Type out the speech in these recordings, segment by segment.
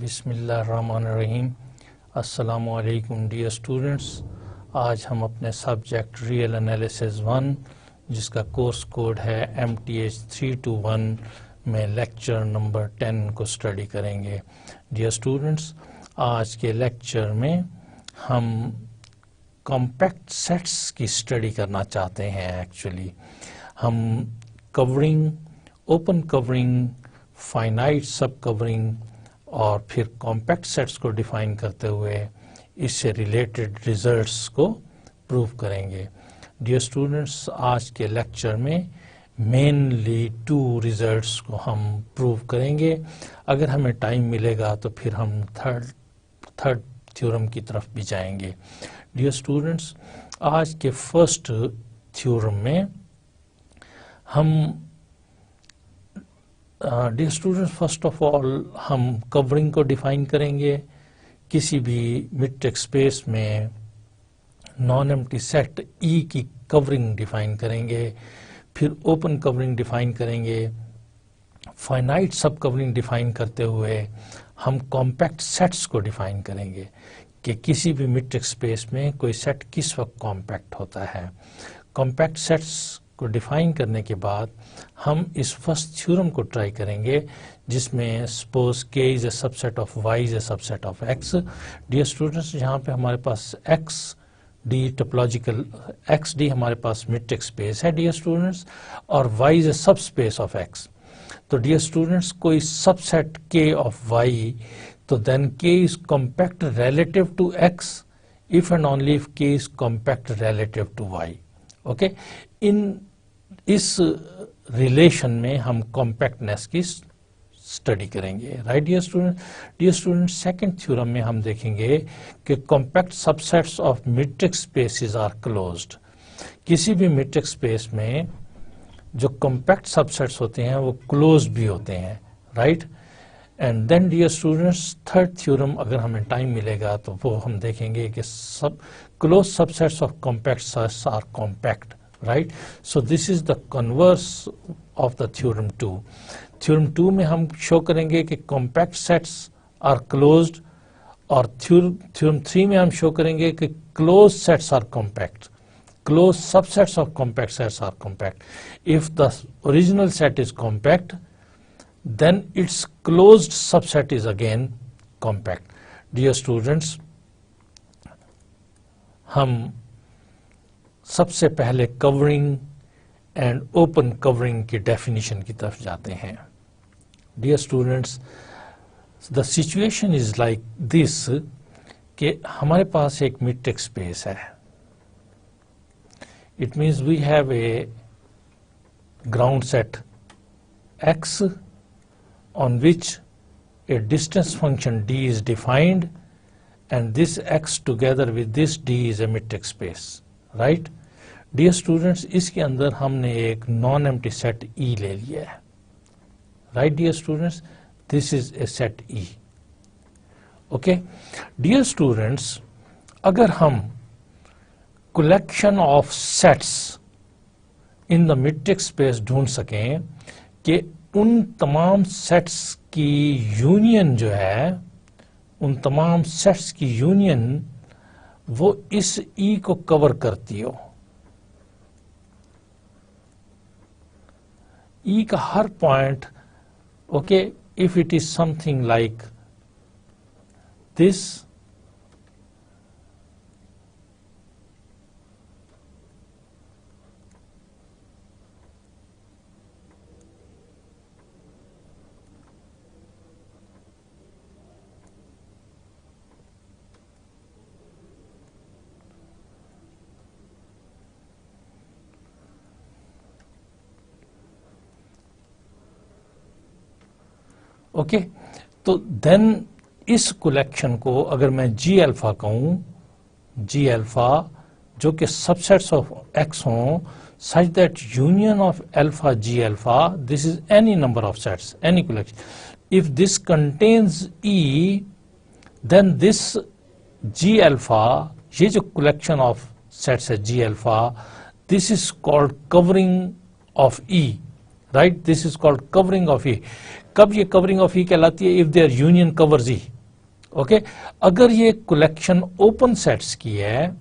बिस्मिल्लाहिर्रहमानिर्रहीम। अस्सलामु अलैकुम डियर स्टूडेंट्स। आज हम अपने सब्जेक्ट रियल एनालिसिस 1 जिसका कोर्स कोड है MTH 321 में लेक्चर नंबर 10 को स्टडी करेंगे। डियर स्टूडेंट्स, आज के लेक्चर में हम कॉम्पैक्ट सेट्स की स्टडी करना चाहते हैं। एक्चुअली हम कवरिंग, ओपन कवरिंग, फाइनाइट सब कवरिंग और फिर कॉम्पैक्ट सेट्स को डिफाइन करते हुए इससे रिलेटेड रिजल्ट्स को प्रूव करेंगे। डियर स्टूडेंट्स, आज के लेक्चर में मेनली 2 रिजल्ट्स को हम प्रूव करेंगे। अगर हमें टाइम मिलेगा तो फिर हम थर्ड थ्योरम की तरफ भी जाएंगे। डियर स्टूडेंट्स, आज के फर्स्ट थ्योरम में हम dear students, first of all हम कवरिंग को डिफाइन करेंगे। किसी भी मीट्रिक स्पेस में नॉन एम्प्टी सेट ई की कवरिंग डिफाइन करेंगे, फिर ओपन कवरिंग डिफाइन करेंगे, फाइनाइट सब कवरिंग डिफाइन करते हुए हम कॉम्पैक्ट सेट्स को डिफाइन करेंगे कि किसी भी मीट्रिक स्पेस में कोई सेट किस वक्त कॉम्पैक्ट होता है। कॉम्पैक्ट सेट्स को डिफाइन करने के बाद हम इस फर्स्ट थ्योरम को ट्राई करेंगे जिसमें suppose k is a subset of y is a subset of x। Dear students, यहाँ पे हमारे पास XD टोपोलॉजिकल XD हमारे पास मीट्रिक स्पेस है डियर स्टूडेंट्स, और y is a subspace of x। तो डियर स्टूडेंट्स, कोई सबसेट k ऑफ y, तो then k is compact relative to x if and only if k is compact relative to y। Okay, इस relation में हम compactness की study करेंगे। Right dear student. Dear student, second theorem में हम देखेंगे कि compact subsets of metric spaces are closed. किसी भी मीट्रिक स्पेस में जो कॉम्पैक्ट सबसेट्स होते हैं वो क्लोज भी होते हैं। Right. And then dear students, third theorem अगर हमें टाइम मिलेगा तो वो हम देखेंगे कि सब close subsets of compact sets are compact. Right. So this is the converse of the theorem 2। Theorem 2 में हम शो करेंगे कि कॉम्पैक्ट सेट्स आर क्लोज्ड, और थ्योरम 3 में हम शो करेंगे कि close sets are compact. Close subsets of compact sets are compact. If the original set is compact, then its closed subset is again compact. Dear students, हम सबसे पहले covering and open covering की definition की तरफ जाते हैं। Dear students, the situation is like this कि हमारे पास एक मीट्रिक स्पेस है। It means we have a ground set X on which a distance function d is defined, and this x together with this d is a metric space. Right? Dear students, इसके अंदर हमने एक non empty set E ले लिया है। Right dear students, this is a set E. Okay? Dear students, अगर हम collection of sets in the metric space ढूंढ सकें कि उन तमाम सेट्स की यूनियन जो है, उन तमाम सेट्स की यूनियन वो इस ई को कवर करती हो। ई का हर point, okay, if it is something like this, okay, तो देन इस कलेक्शन को अगर मैं जी अल्फा कहूं, जी अल्फा जो कि सबसेट्स ऑफ एक्स हों, such that union of alpha G alpha, this is any number of sets, any collection, if this contains E, then this G alpha, ये जो कलेक्शन ऑफ सेट्स है G alpha, this is called covering of E. Right, this is called covering of E. कब ये covering of E कहलाती है? If there union covers E. Okay अगर ये collection open sets की है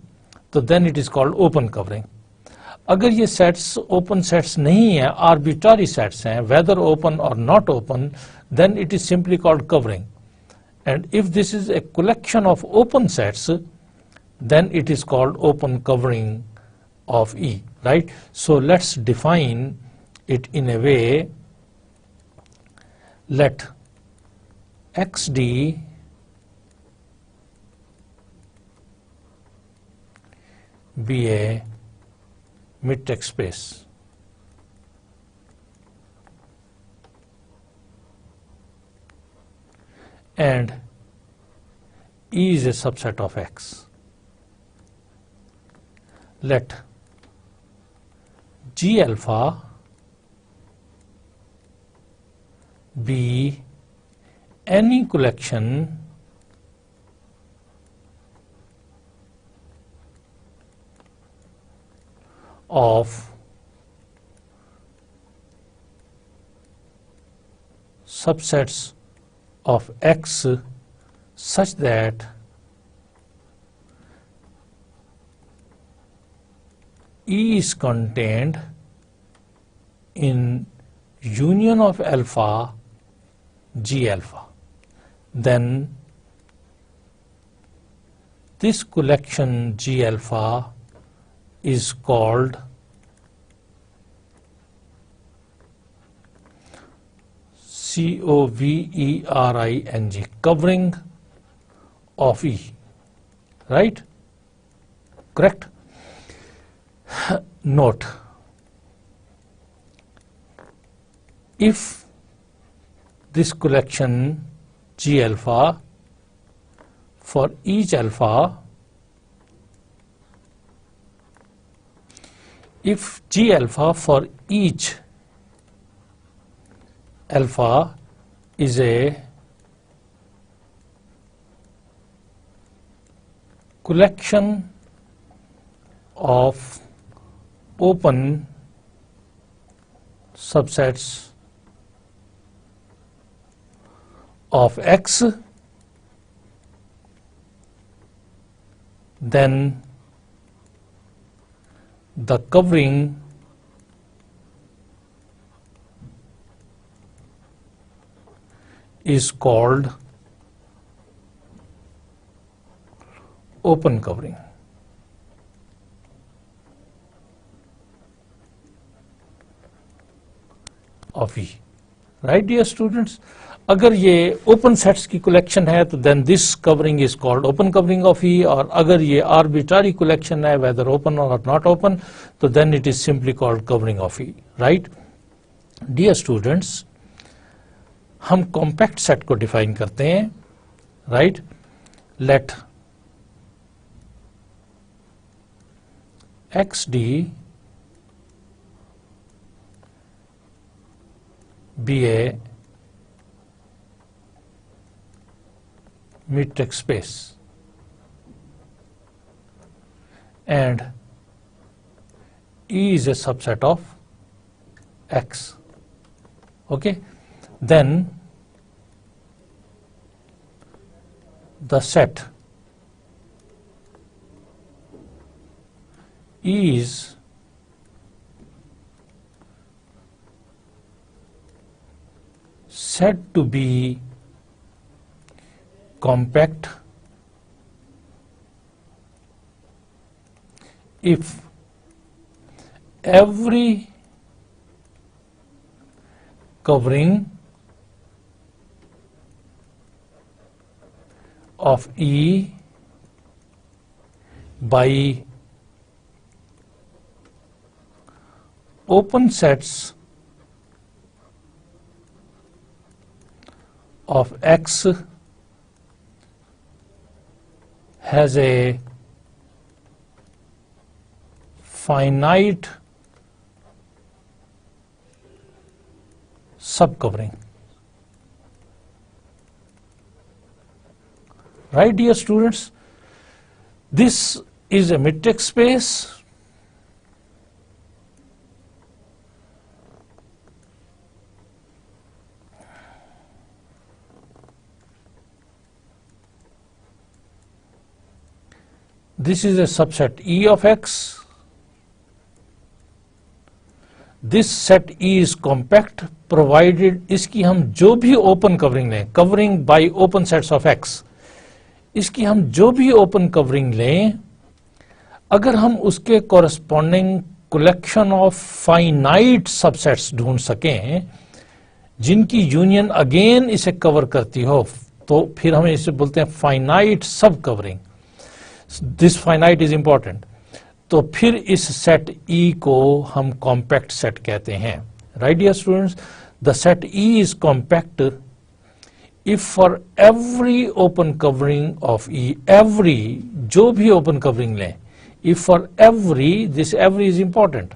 तो then it is called open covering. अगर ये सेट्स ओपन सेट्स नहीं है, आर्बिट्ररी सेट्स हैं, वेदर ओपन और not open, then it is simply called covering. And if this is a collection of open sets, then it is called open covering of E, right? So let's define it in a way. Let XD be a mid-text space and E is a subset of X. Let G alpha be any collection of subsets of X such that E is contained in union of alpha G alpha. Then this collection G alpha is called covering, covering of E, right? Correct? Note, if this collection G alpha for each alpha, if G alpha for each alpha is a collection of open subsets of X, then the covering is called open covering of E, right dear students? अगर ये open sets की collection है तो then this covering is called open covering of E, और अगर ये arbitrary collection है whether open और नॉट ओपन तो then it is simply called covering of E, right dear students? हम कॉम्पैक्ट सेट को डिफाइन करते हैं, right? Let X d be a mid-text space and E is a subset of X. Okay, then the set is said to be compact if every covering of E by open sets of X has a finite subcovering. Right, dear students? This is a mid-text space this is a subset E of X. This set E is compact provided इसकी हम जो भी open covering लें, covering bye open sets of X, इसकी हम जो भी open covering लें, अगर हम उसके corresponding collection of finite subsets ढूंढ सकें जिनकी यूनियन अगेन इसे कवर करती हो, तो फिर हम इसे बोलते हैं फाइनाइट सब covering. This finite is important. तो फिर इस सेट E को हम कॉम्पैक्ट सेट कहते हैं. Right dear students, the set E is compact if for every open covering of E, every जो भी open covering लें, if for every, this every is important,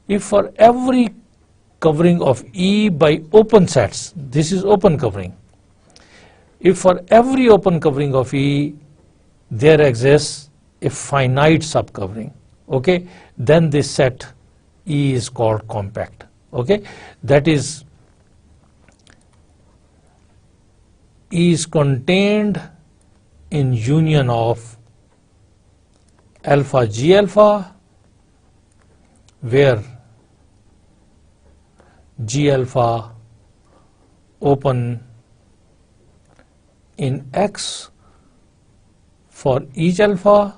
if for every covering of E by open sets, this is open covering, if for every open covering of E there exists a finite subcovering, okay, then this set E is called compact. Okay, that is E is contained in union of alpha G alpha, where G alpha open in X for each alpha.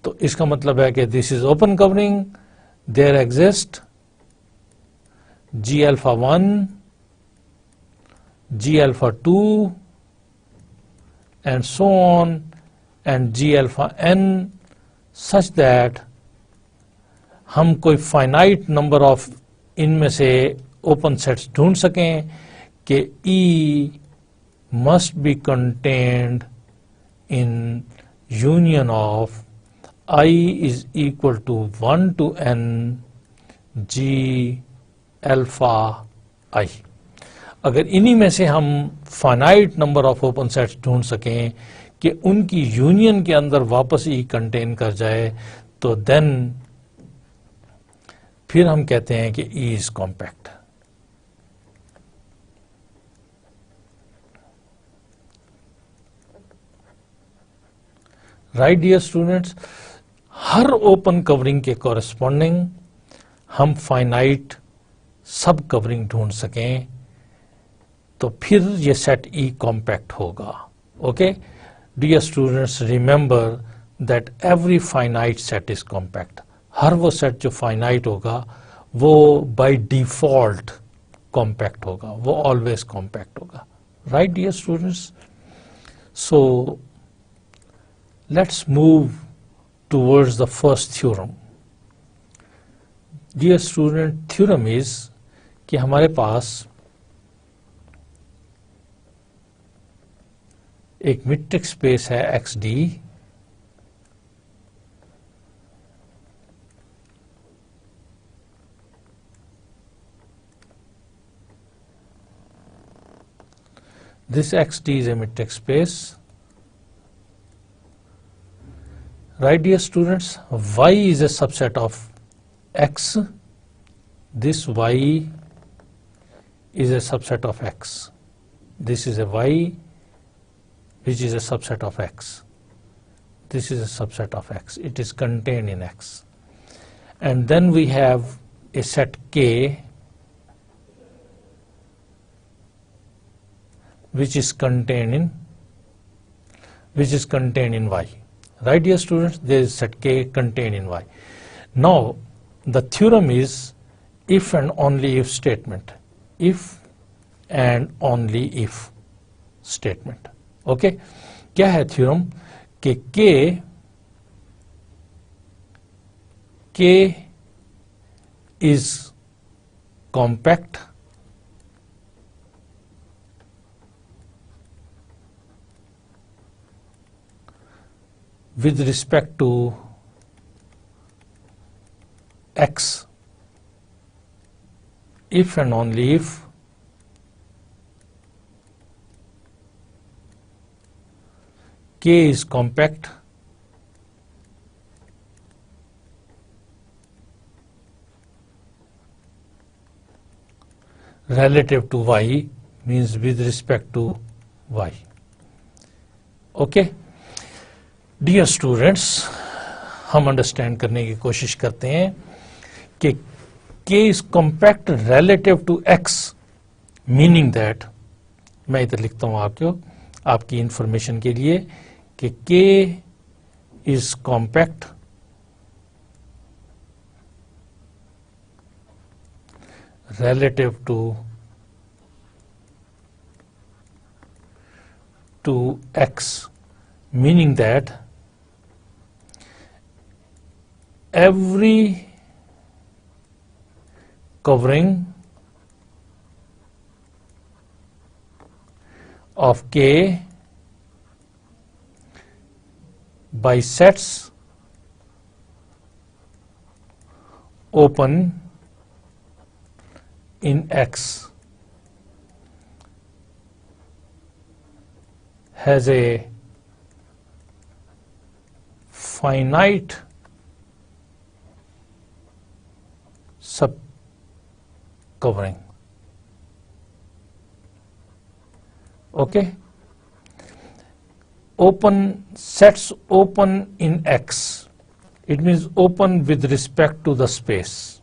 तो इसका मतलब है कि this is open covering, there exist G alpha 1, G alpha 2 and so on, and G alpha n, such that हम कोई finite number of इनमें से open sets ढूंढ सकें कि E must be contained in union of I is equal to 1 to n G alpha I. अगर इन्हीं में से हम finite number of open sets ढूंढ सकें कि उनकी यूनियन के अंदर वापस E कंटेन कर जाए, तो देन फिर हम कहते हैं कि E is compact. Right dear students, हर ओपन कवरिंग के कॉरेस्पॉन्डिंग हम फाइनाइट सब कवरिंग ढूंढ सकें, तो फिर ये सेट E कॉम्पैक्ट होगा. Okay dear students, remember that every finite set is compact. हर वो सेट जो फाइनाइट होगा वो बाय डिफॉल्ट कॉम्पैक्ट होगा, वो ऑलवेज कॉम्पैक्ट होगा. Right dear students, so let's move towards the first theorem. Dear student, theorem is कि हमारे पास एक मीट्रिक स्पेस है XD, this XD is a metric space. Right dear students, Y is a subset of X. This Y is a subset of X. This is a Y which is a subset of X. This is a subset of X. It is contained in X. And then we have a set K which is contained in Y. Right dear students, there is set K contained in Y. Now the theorem is if and only if statement. If and only if statement. Okay क्या है theorem कि K is compact with respect to X if and only if K is compact relative to Y, means with respect to Y. Okay, dear students, हम understand करने की कोशिश करते हैं कि k is compact relative to x, meaning that, मैं इधर लिखता हूं आपकी इंफॉर्मेशन के लिए कि k is compact relative to x, meaning that every covering of k by sets open in X has a finite subcovering. Okay? Open sets open in X. It means open with respect to the space.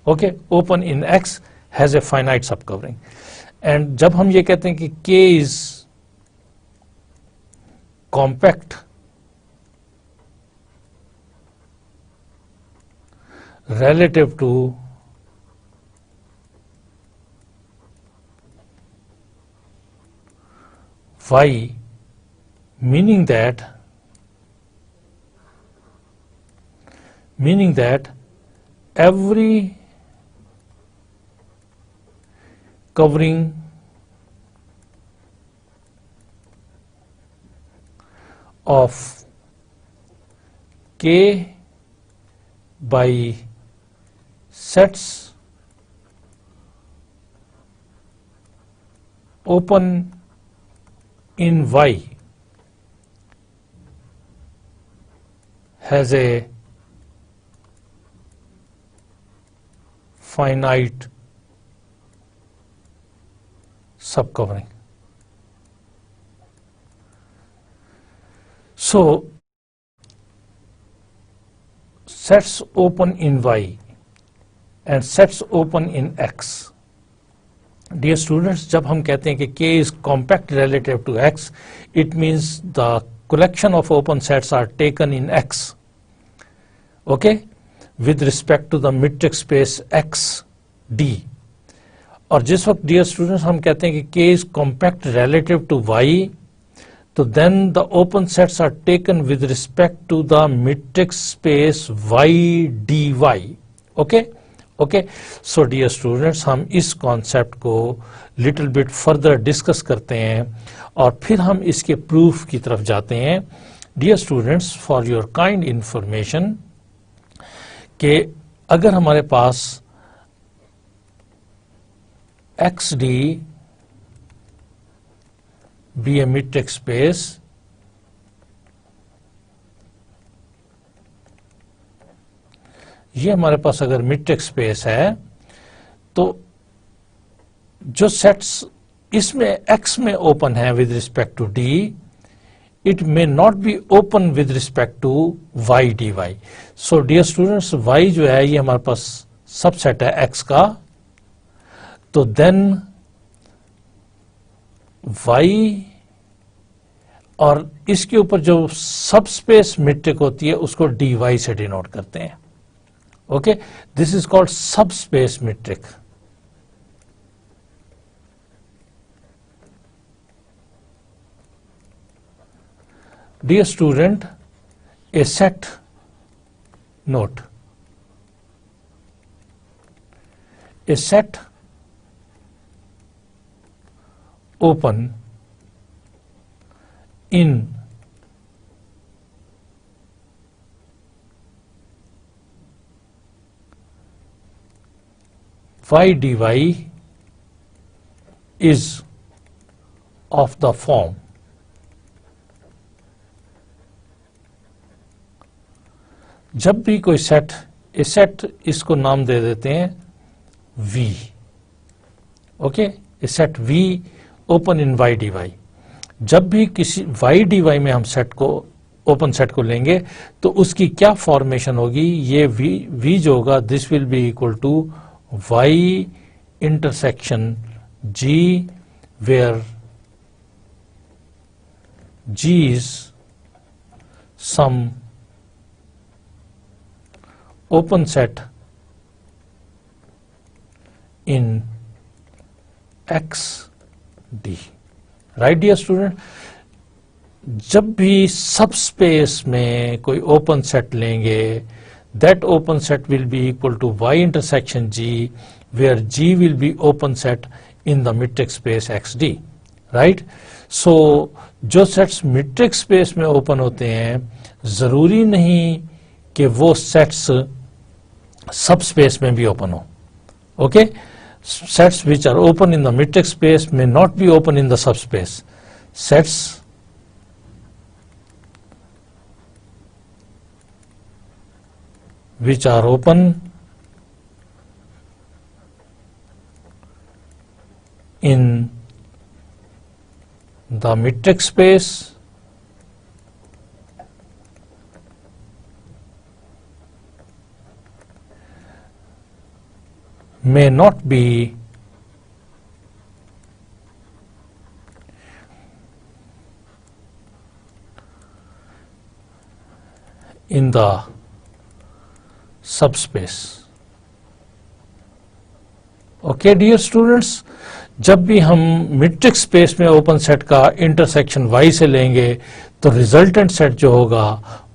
Okay, open in X has a finite subcovering. And जब हम ये कहते हैं कि K is compact relative to Y, meaning that every covering of k by sets open in Y has a finite subcovering. So sets open in Y and sets open in X. Dear students, जब हम कहते हैं कि K is compact relative to X, it means the collection of open sets are taken in X. Okay, with respect to the metric space X D. और जिस वक्त dear students हम कहते हैं कि K is compact relative to Y, तो then the open sets are taken with respect to the metric space Y dy. Okay, so dear students, हम इस कॉन्सेप्ट को लिटिल बिट फर्दर डिस्कस करते हैं और फिर हम इसके प्रूफ की तरफ जाते हैं. Dear students, for your kind information, कि अगर हमारे पास XD be a metric space, ये हमारे पास अगर metric space है, तो जो सेट्स इसमें X में ओपन है with respect to D, it may not be open with respect to Y dy. So dear students, Y जो है ये हमारे पास सबसेट है X का, तो देन Y और इसके ऊपर जो सबस्पेस मेट्रिक होती है उसको dy से डिनोट करते हैं. Okay, this is called subspace metric. Dear student, a set note, a set open in Y dy is of the form जब भी कोई सेट, ए सेट इसको नाम दे देते हैं V. Okay, A set V open in Y dy. जब भी किसी y dy में हम सेट को ओपन सेट को लेंगे तो उसकी क्या फॉर्मेशन होगी, ये v जो होगा this will be equal to y intersection g where g is some open set in XD. Right dear student? जब भी सब स्पेस में कोई ओपन सेट लेंगे that open set will be equal to y intersection G where G will be open set in the metric space XD. Right? So जो sets metric space में open होते हैं जरूरी नहीं कि वो सेट्स सब स्पेस में भी ओपन हो. Okay, sets which are open in the metric space may not be open in the subspace. Sets which are open in the metric space may not be in the subspace. Okay dear students, जब भी हम metric space में open set का intersection y से लेंगे तो resultant set जो होगा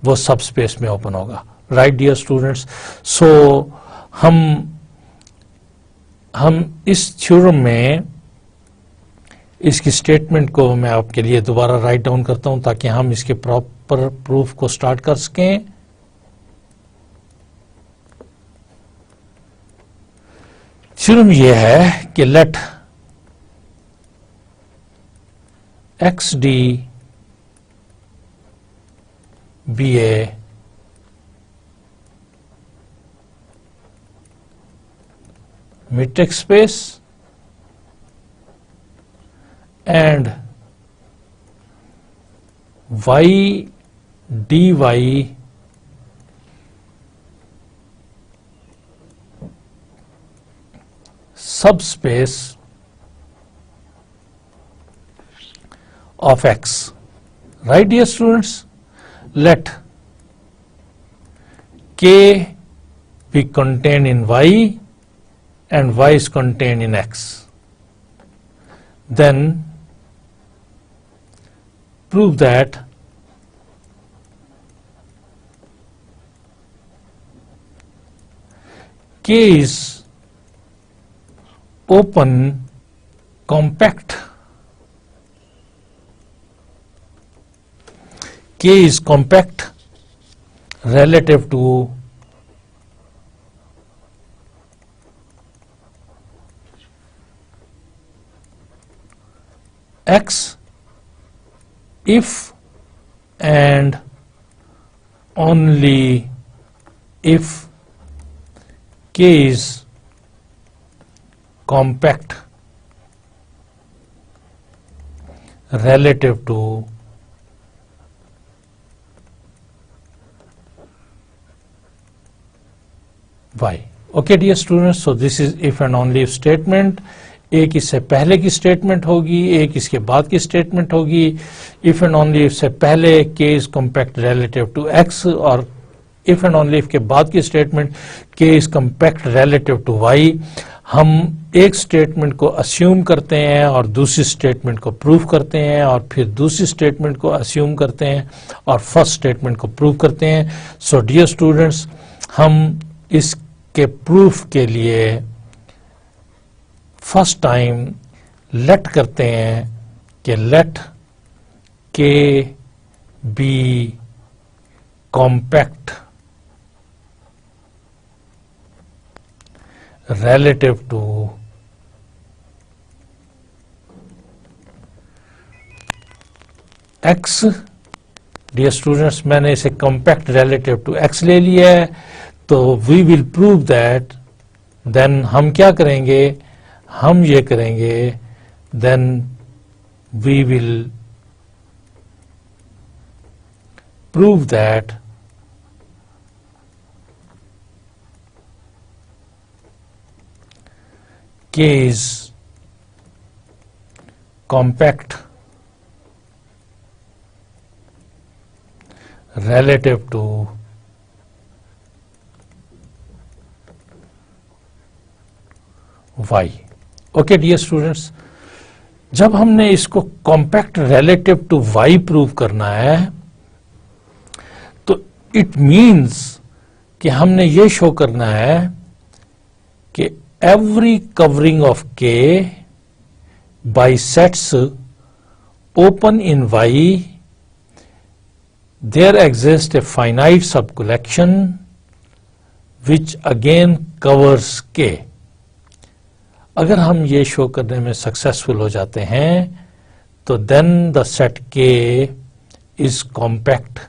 वो सब स्पेस में ओपन होगा. Right dear students? सो हम इस थ्योरम में इसकी स्टेटमेंट को मैं आपके लिए दोबारा राइट डाउन करता हूं ताकि हम इसके प्रॉपर प्रूफ को स्टार्ट कर सकें. थ्योरम यह है कि late XD be a metric space and y dy subspace of X. Right dear students? Let K be contained in Y and Y is contained in X. Then prove that K is open compact. K is compact relative to X if and only if K is compact relative to Y. Okay dear students, so this is if and only if statement. एक इससे पहले की statement होगी, एक इसके बाद की statement होगी. इफ एंड ओनली इफ से पहले k is compact relative to x और इफ एंड ओनली इफ के बाद की statement k is compact relative to y. हम एक स्टेटमेंट को अस्यूम करते हैं और दूसरी स्टेटमेंट को प्रूव करते हैं और फिर दूसरी स्टेटमेंट को अस्यूम करते हैं और फर्स्ट स्टेटमेंट को प्रूव करते हैं. सो डियर स्टूडेंट्स, हम इसके प्रूफ के लिए फर्स्ट टाइम लेट करते हैं कि let K be compact relative to x. Dear students, मैंने इसे कॉम्पैक्ट रिलेटिव टू x ले लिया है, तो we will prove that. Then हम क्या करेंगे, हम ये करेंगे, then we will prove that K is compact relative to y. Okay dear students, जब हमने इसको compact relative to y prove करना है तो इट मीन्स कि हमने ये शो करना है कि every covering of K by sets open in Y, there exists a finite subcollection which again covers K. अगर हम ये शो करने में सक्सेसफुल हो जाते हैं तो then the set K is compact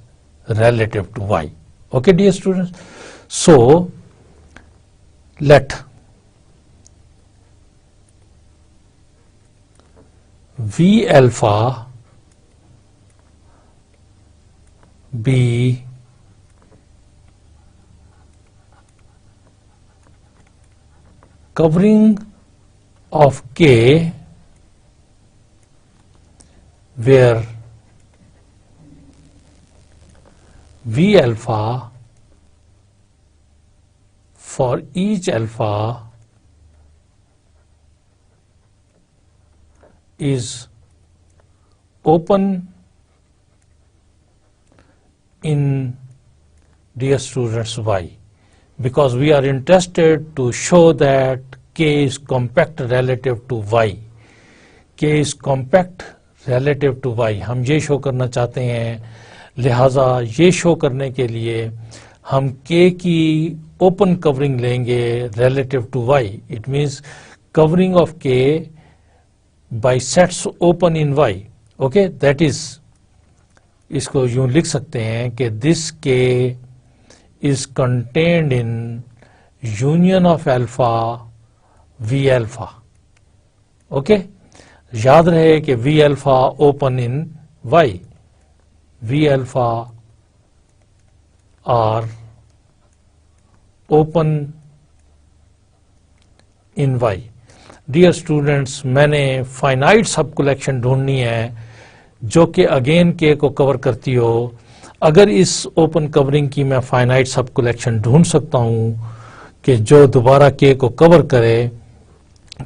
relative to Y. Okay dear students, so let V alpha be covering of K where V alpha for each alpha is open in, dear students, Y, because we are interested to show that K is compact relative to Y. K is compact relative to Y. हम ये show करना चाहते हैं, लिहाजा ये show करने के लिए हम K की ओपन कवरिंग लेंगे relative to Y. It means covering of K by sets open in Y. Okay, that is, इसको यूं लिख सकते हैं कि this K is contained in union of alpha V alpha. Okay, याद रहे कि V alpha open in Y, V alpha are open in Y. Dear students, मैंने फाइनाइट सब कलेक्शन ढूंढनी है जो कि अगेन के को कवर करती हो. अगर इस ओपन कवरिंग की मैं फाइनाइट सब कलेक्शन ढूंढ सकता हूं कि जो दोबारा के को कवर करे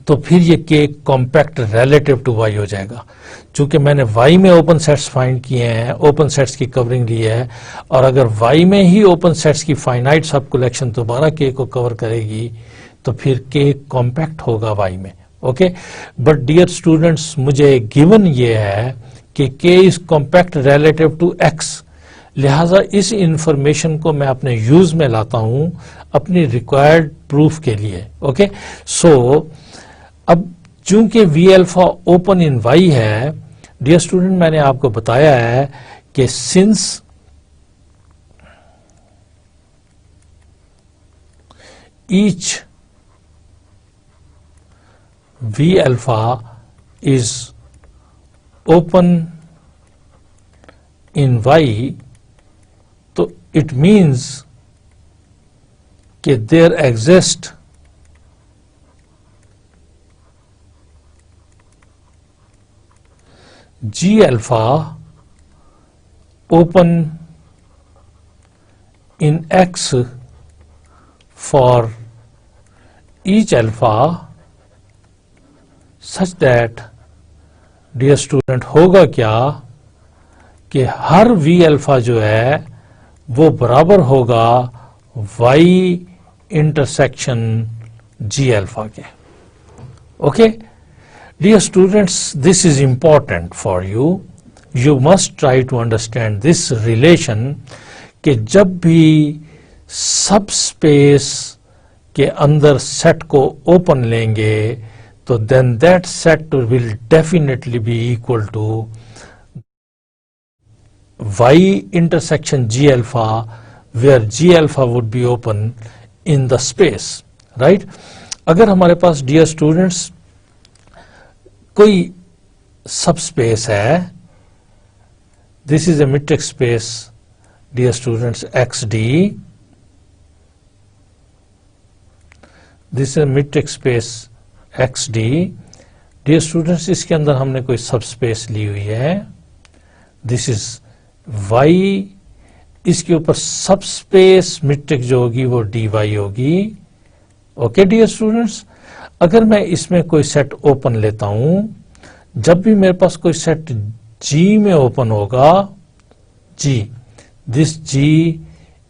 तो फिर ये के कॉम्पैक्ट रिलेटिव टू वाई हो जाएगा. चूंकि मैंने वाई में ओपन सेट्स फाइंड किए हैं, ओपन सेट्स की कवरिंग ली है, और अगर वाई में ही ओपन सेट्स की फाइनाइट सब कलेक्शन दोबारा के को कवर करेगी तो फिर के कॉम्पैक्ट होगा वाई में. ओके, बट डियर स्टूडेंट्स, मुझे गिवन ये है कि K is compact relative to X, लिहाजा इस इंफॉर्मेशन को मैं अपने यूज में लाता हूं अपनी रिक्वायर्ड प्रूफ के लिए. ओके, सो अब चूंकि V alpha open in Y है, डियर स्टूडेंट, मैंने आपको बताया है कि since each V alpha is open in Y, तो it means कि there exist G alpha open in X for each alpha such that, dear student, होगा क्या कि हर V अल्फा जो है वो बराबर होगा Y इंटरसेक्शन G अल्फा के. Okay dear students, this is important for you. You must try to understand this relation कि जब भी सब स्पेस के अंदर सेट को ओपन लेंगे तो then that set will definitely be equal to Y intersection G alpha, where G alpha would be open in the space, right? अगर हमारे पास, डियर स्टूडेंट्स, कोई सब स्पेस है, this is a metric space dear students, XD, this is a matrix space XD. dear students, इसके अंदर हमने कोई सब स्पेस ली हुई है, दिस इज Y, इसके ऊपर सब स्पेस मैट्रिक्स जो होगी वो dy होगी. ओके डियर स्टूडेंट्स, अगर मैं इसमें कोई सेट ओपन लेता हूं, जब भी मेरे पास कोई सेट G में ओपन होगा, G, this G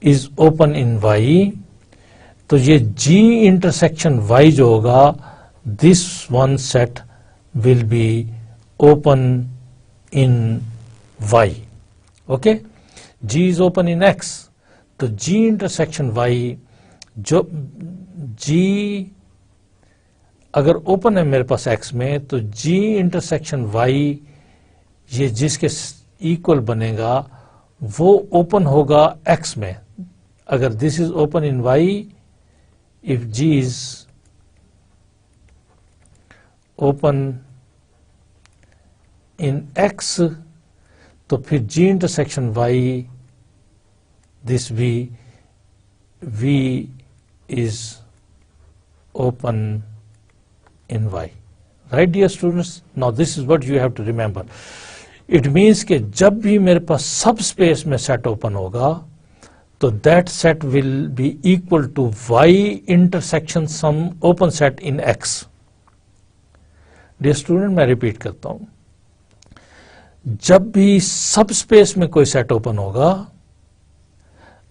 is open in Y, तो ये G इंटरसेक्शन Y जो होगा, this one set will be open in Y. Okay, G is open in X, तो G इंटरसेक्शन Y, जो G अगर open है मेरे पास X में, तो G इंटरसेक्शन Y ये जिसके इक्वल बनेगा वो ओपन होगा X में. अगर this is open in Y, if G is open in X, तो फिर G intersection Y, this V is open in Y. Right dear students? Now this is what you have to remember. It means कि जब भी मेरे पास सब space में set open होगा, तो that set will be equal to Y intersection some open set in X. Dear student, मैं repeat करता हूं, जब भी सब स्पेस में कोई सेट ओपन होगा,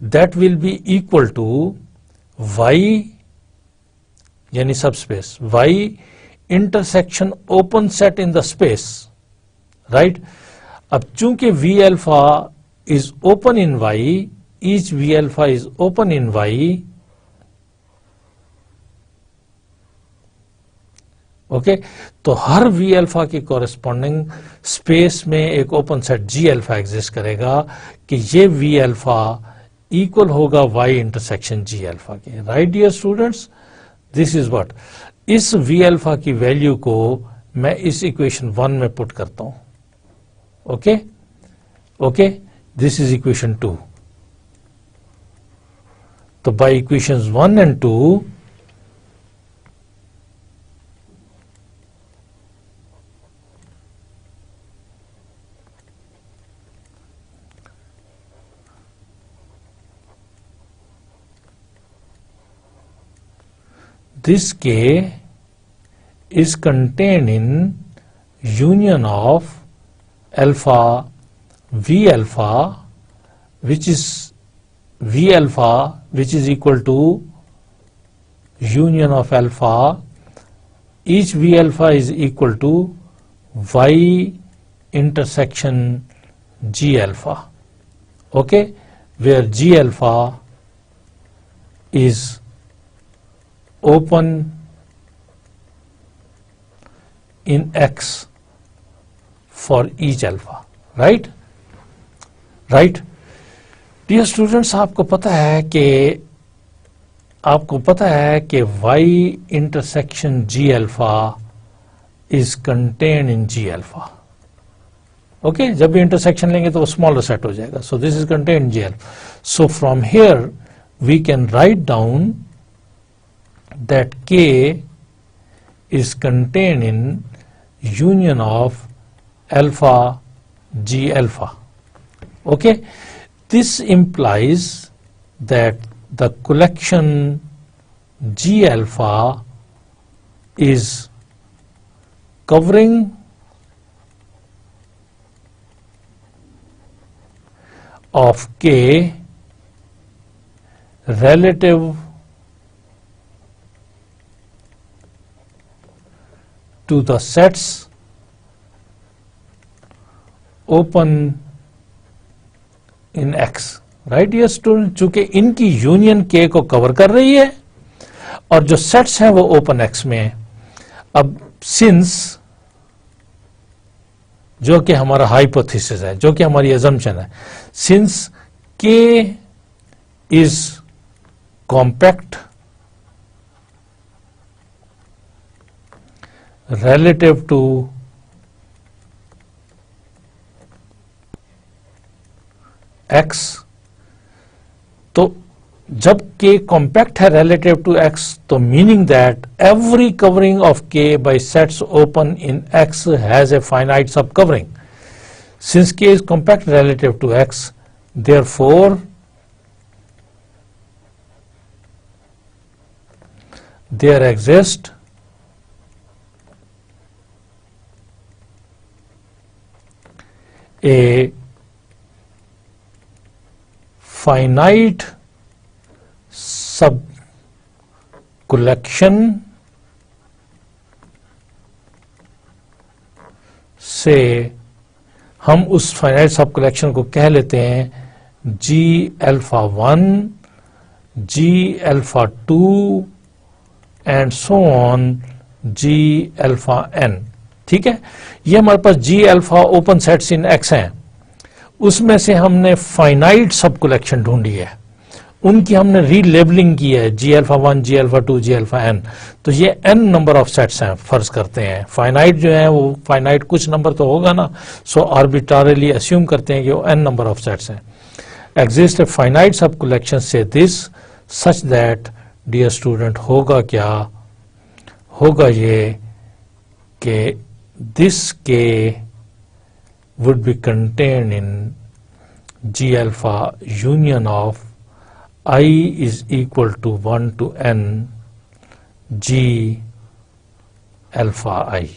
that will be equal to Y, यानी सब स्पेस Y intersection open set in the space. Right, अब चूंकि V alpha is open in Y, each V alpha is open in Y. ओके, तो हर V अल्फा की कॉरेस्पॉन्डिंग स्पेस में एक open set G alpha exist करेगा कि ये V अल्फा इक्वल होगा Y इंटरसेक्शन G अल्फा के. Right dear students, this is what, इस V अल्फा की वैल्यू को मैं इस इक्वेशन 1 में पुट करता हूं. Okay okay, this is equation 2. तो by equations 1 and 2, this K is contained in union of alpha V alpha, which is V alpha, which is equal to union of alpha, each V alpha is equal to Y intersection G alpha. Okay, where G alpha is open in X for each alpha. Right? Right? Dear students, आपको पता है कि Y intersection G alpha is contain in G alpha. Okay, जब भी intersection लेंगे तो वो smaller set हो जाएगा. So this is contain in G alpha. So from here we can write down that K is contained in union of alpha G alpha. Okay, this implies that the collection G alpha is covering of K relative to the sets open in X. Right dear student, चूंकि इनकी union K को cover कर रही है और जो sets हैं वो ओपन X में है. अब सिंस, जो कि हमारा हाइपोथेसिस है, जो कि हमारी अजम्पशन है, since K is compact relative to X, तो जब k कॉम्पैक्ट है relative to x, तो meaning that every covering of k by sets open in x has a finite subcovering. Since k is compact relative to x, therefore there exists a finite sub collection से हम उस finite सब collection को कह लेते हैं G alpha 1, G alpha 2 and so on G alpha N. ठीक है, ये हमारे पास G alpha open sets in X हैं, उसमें से हमने फाइनाइट सब कलेक्शन ढूंढी है, उनकी हमने रीलेबलिंग की है जी अल्फा 1, जी अल्फा 2, जी अल्फा एन। तो ये एन नंबर ऑफ सेट्स हैं, फर्ज करते हैं फाइनाइट जो है वो फाइनाइट कुछ नंबर तो होगा ना, सो आर्बिट्रारीली अस्यूम करते हैं कि वो एन नंबर ऑफ सेट्स हैं। Exist a finite subcollection से this such that dear student होगा क्या, होगा ये कि दिस के would be contained in G alpha union of I is equal to 1 to n G alpha I,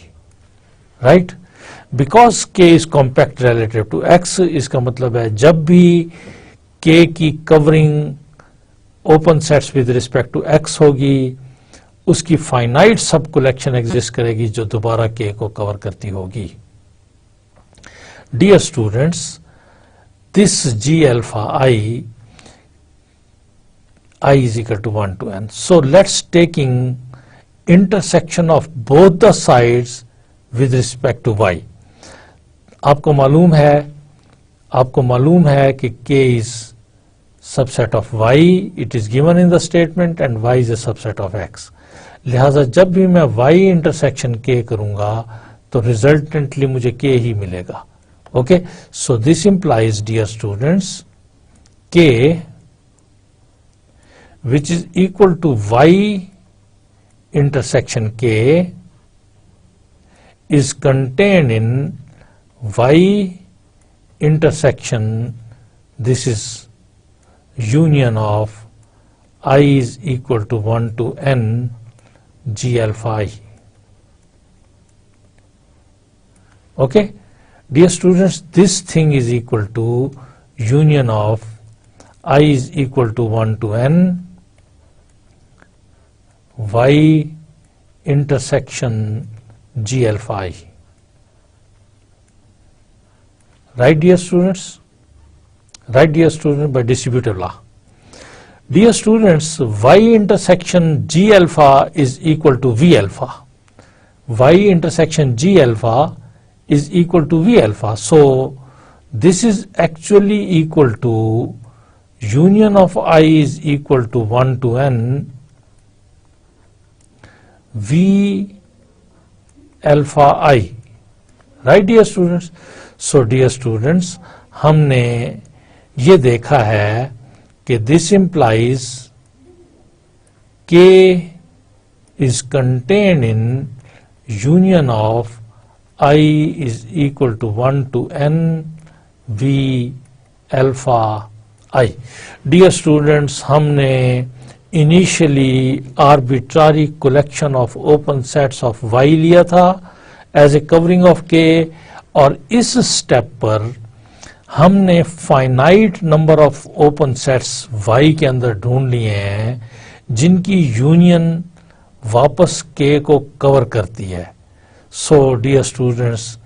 right? Because k is compact relative to x, इसका मतलब है जब भी k की covering open sets with respect to x होगी, उसकी finite सब collection exist करेगी जो दोबारा k को कवर करती होगी। Dear students, this G alpha I is equal to 1 to n. So let's taking intersection of both the sides with respect to y. आपको मालूम है कि k is subset of y, it is given in the statement, and y is a subset of x. लिहाजा जब भी मैं y intersection k करूंगा तो resultantly मुझे k ही मिलेगा। Okay, so this implies, dear students, k which is equal to y intersection k is contained in y intersection, this is union of I is equal to 1 to n G alpha I. Okay, dear students, this thing is equal to union of I is equal to 1 to n y intersection G alpha I. Right, dear students? Right, dear students, by distributive law. Dear students, y intersection G alpha is equal to V alpha. Y intersection G alpha is equal to V alpha. So this is actually equal to union of I is equal to 1 to n V alpha I. Right, dear students? So dear students, हमने ये देखा है कि this implies k is contained in union of I is equal to 1 to n V alpha I. Dear students, हमने initially arbitrary collection of open sets of y लिया था as a covering of k, और इस step पर हमने finite number of open sets y के अंदर ढूंढ लिए हैं जिनकी यूनियन वापस k को कवर करती है। So dear students,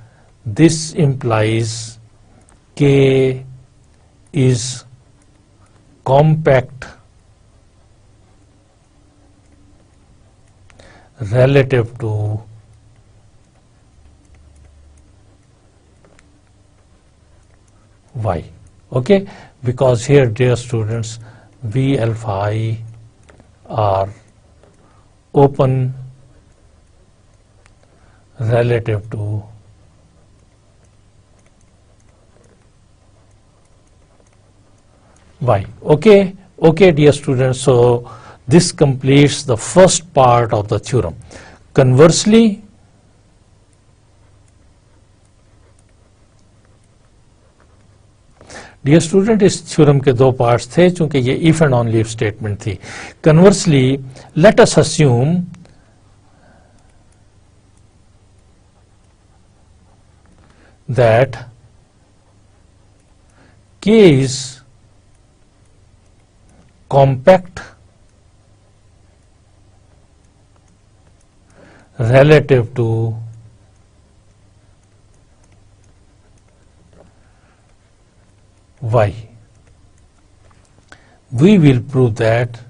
this implies k is compact relative to y. Okay, because here, dear students, V alpha I are open relative to y. Okay, Okay, dear students, so this completes the first part of the theorem. Conversely, dear student, इस theorem के दो parts थे चूंकि ये if and only if statement थी. Conversely, let us assume that K is compact relative to Y. We will prove that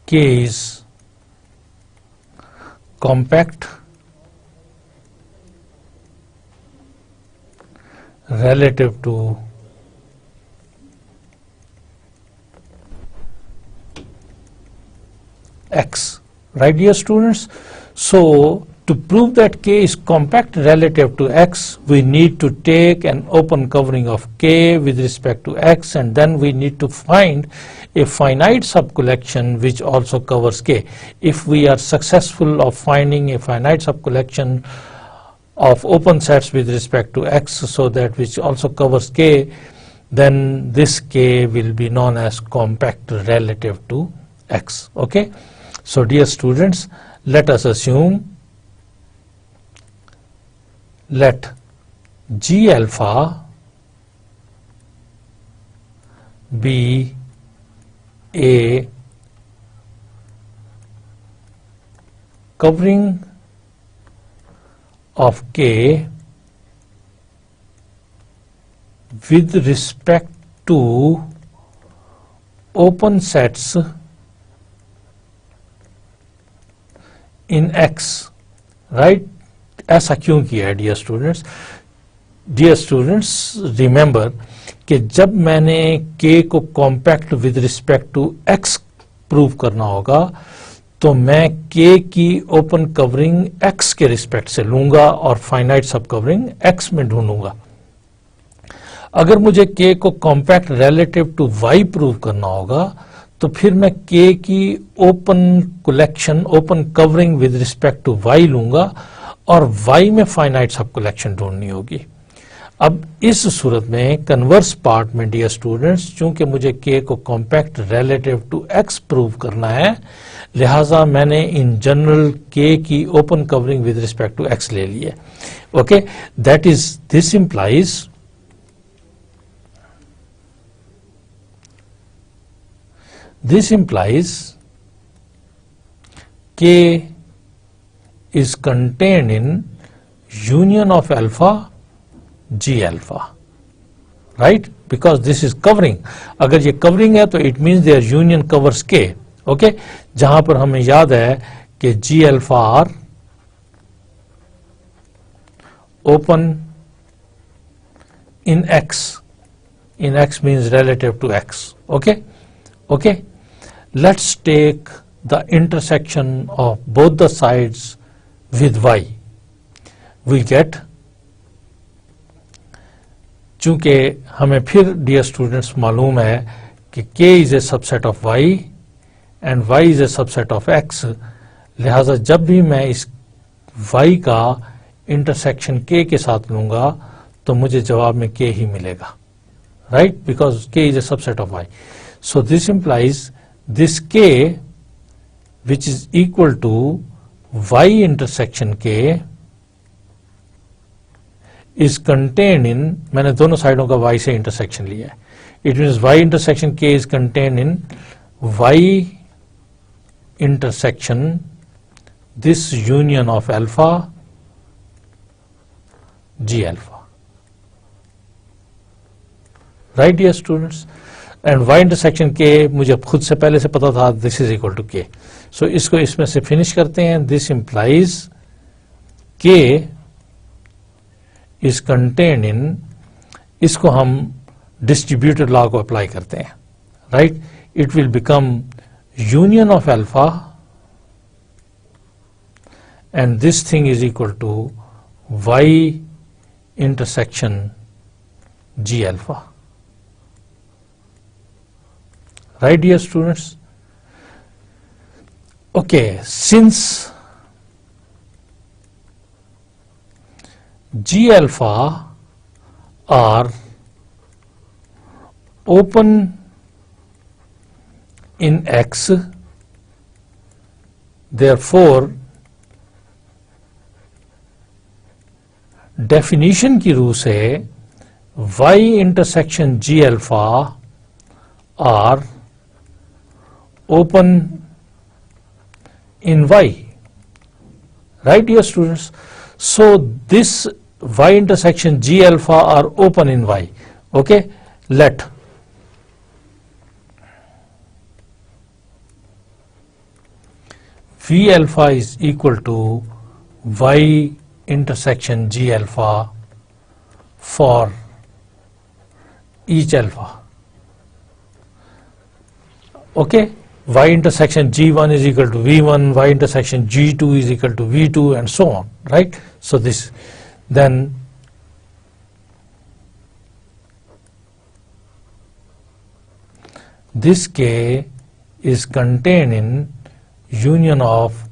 K is compact relative to X. Right, dear students? So, to prove that K is compact relative to X, we need to take an open covering of K with respect to X, and then we need to find a finite subcollection which also covers K. If we are successful of finding a finite subcollection of open sets with respect to X, so that which also covers K, then this K will be known as compact relative to X. Okay? So, dear students, let us assume, let G alpha be a covering of K with respect to open sets in X. Right? ऐसा क्यों किया है dear students? Dear students, remember कि जब मैंने K को compact with respect to X prove करना होगा तो मैं K की ओपन कवरिंग X के रिस्पेक्ट से लूंगा और फाइनाइट सब कवरिंग X में ढूंढूंगा. अगर मुझे K को compact relative to Y prove करना होगा तो फिर मैं K की open collection, open covering with respect to Y लूंगा और Y में फाइनाइट सब कलेक्शन ढूंढनी होगी. अब इस सूरत में कन्वर्स पार्ट में डियर स्टूडेंट्स, चूंकि मुझे K को compact relative to X prove करना है, लिहाजा मैंने इन जनरल K की open covering with respect to X ले ली है. Okay, that is, this implies K is contained in union of alpha G alpha, right? Because this is covering. अगर ये covering है तो it means their union covers K. Okay? जहां पर हमें याद है कि G alpha R open in X. In X means relative to X. Okay? Okay? Let's take the intersection of both the sides with Y. We get, चूंकि हमें फिर dear students मालूम है कि K is a subset of Y and Y is a subset of X, लिहाजा जब भी मैं इस Y का इंटरसेक्शन K के साथ लूंगा तो मुझे जवाब में K ही मिलेगा. Right? Because K is a subset of Y. So this implies this K, which is equal to Y intersection K, is contained in, मैंने दोनों साइडों का Y से इंटरसेक्शन लिया है. It means Y intersection K is contained in Y intersection this union of alpha G alpha. Right, dear students? And Y intersection K मुझे खुद से पहले से पता था, this is equal to K. So इसको इसमें से फिनिश करते हैं. This implies K is contained in, इसको हम distributed law को अप्लाई करते हैं. Right? It will become union of alpha and this thing is equal to y intersection g alpha. Right, dear students? Okay, since g alpha are open in X, therefore definition की रूह से y intersection g alpha are open in Y. Right, dear students? So this y intersection g alpha are open in Y. Okay, let v alpha is equal to y intersection g alpha for each alpha. Okay, y intersection g1 is equal to v1, y intersection g2 is equal to v2, and so on, right? So this, then this K is contained in union of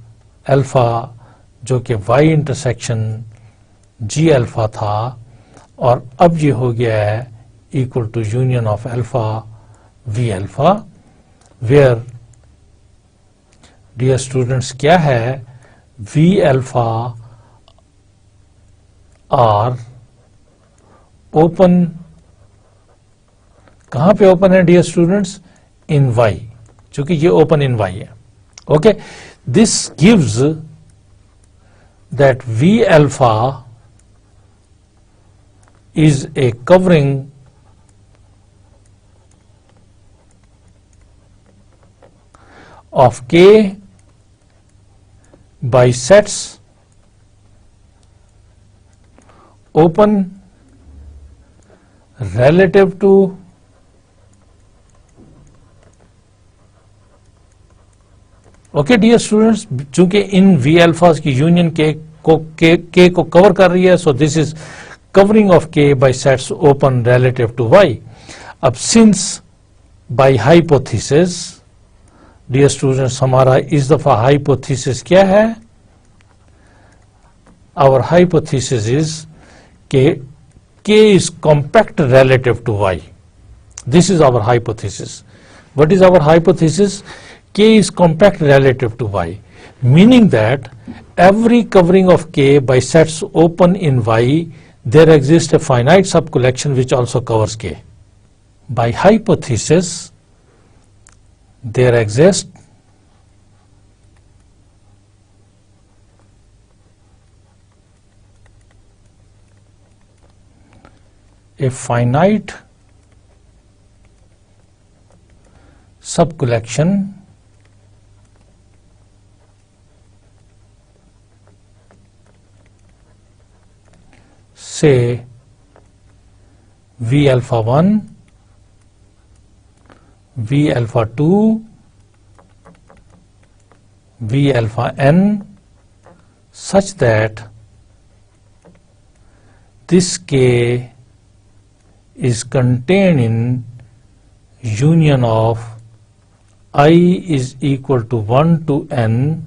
alpha जो कि y intersection g alpha था, और अब ये हो गया है equal to union of alpha v alpha, where dear students क्या है, v alpha are open, कहाँ पे open है dear students? In y, चूंकि ये open in y है. Okay, this gives that v alpha is a covering of K by sets open relative to okay dear students, चूंकि इन we अल्फाज की यूनियन के को कवर कर रही है, so this is covering of K by sets open relative to Y. अब since by hypothesis dear students, हमारा इस दफा हाइपोथेसिस क्या है? Our hypothesis is K is compact relative to Y. This is our hypothesis. What is our hypothesis? K is compact relative to Y, meaning that every covering of K by sets open in Y, there exists a finite subcollection which also covers K. By hypothesis, there exists a finite subcollection say V alpha 1, V alpha 2, V alpha n, such that this K is contained in union of I is equal to 1 to n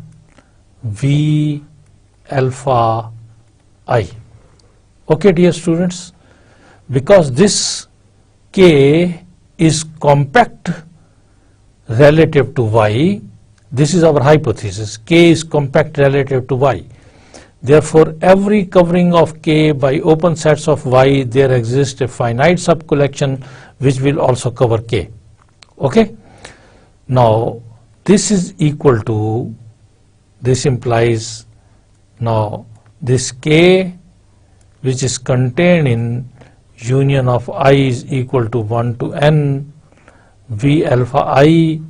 V alpha I. Okay, dear students, because this K is compact relative to Y, this is our hypothesis, K is compact relative to Y. Therefore, every covering of K by open sets of Y, there exists a finite subcollection which will also cover K. Okay? Now, this is equal to, this implies, now this K which is contained in union of I is equal to 1 to n V alpha I,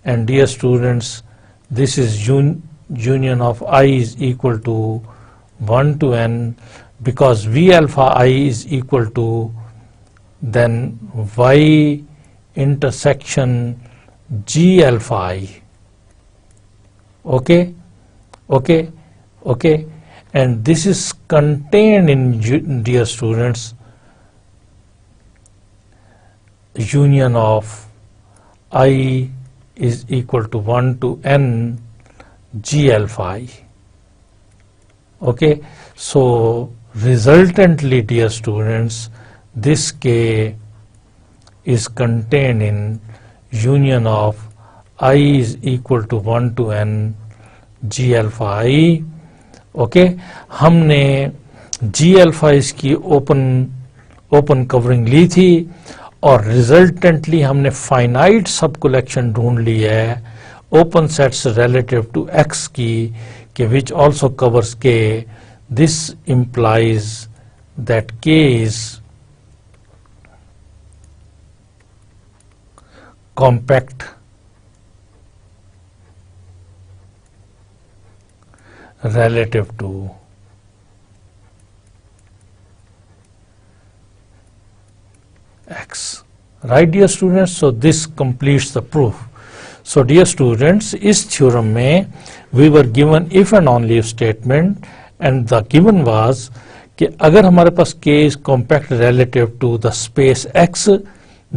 and dear students, this is union of I is equal to 1 to n, because V alpha I is equal to then Y intersection G alpha I. Okay, okay, Okay, and this is contained in, dear students, union of I is equal to 1 to n g alpha I. Okay, so resultantly, dear students, this K is contained in union of I is equal to 1 to n g alpha I. Okay, हमने जी alpha इसकी open covering ली थी और resultantly हमने finite सब collection ढूंढ ली है open sets relative to X की which also covers K. This implies that K is compact relative to x. Right, dear students? So this completes the proof. So dear students, इस theorem में we were given if and only if statement, and the given was कि अगर हमारे पास k is compact relative to the space x,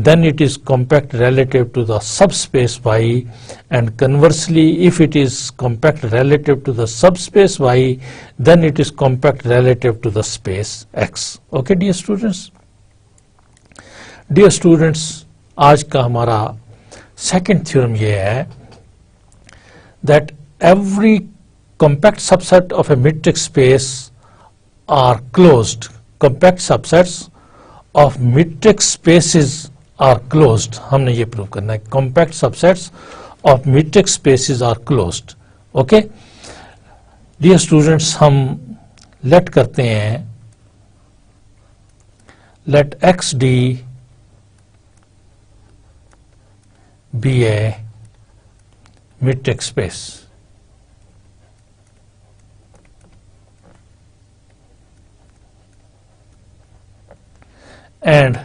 then it is compact relative to the subspace y, and conversely if it is compact relative to the subspace y, then it is compact relative to the space x. Okay, dear students? Dear students, आज का हमारा second theorem ये है that every compact subset of a metric space are closed. Compact subsets of metric spaces are closed. हमने ये prove करना है. Compact subsets of metric spaces are closed. Okay? Dear students, हम let करते हैं let XD be a metric space. And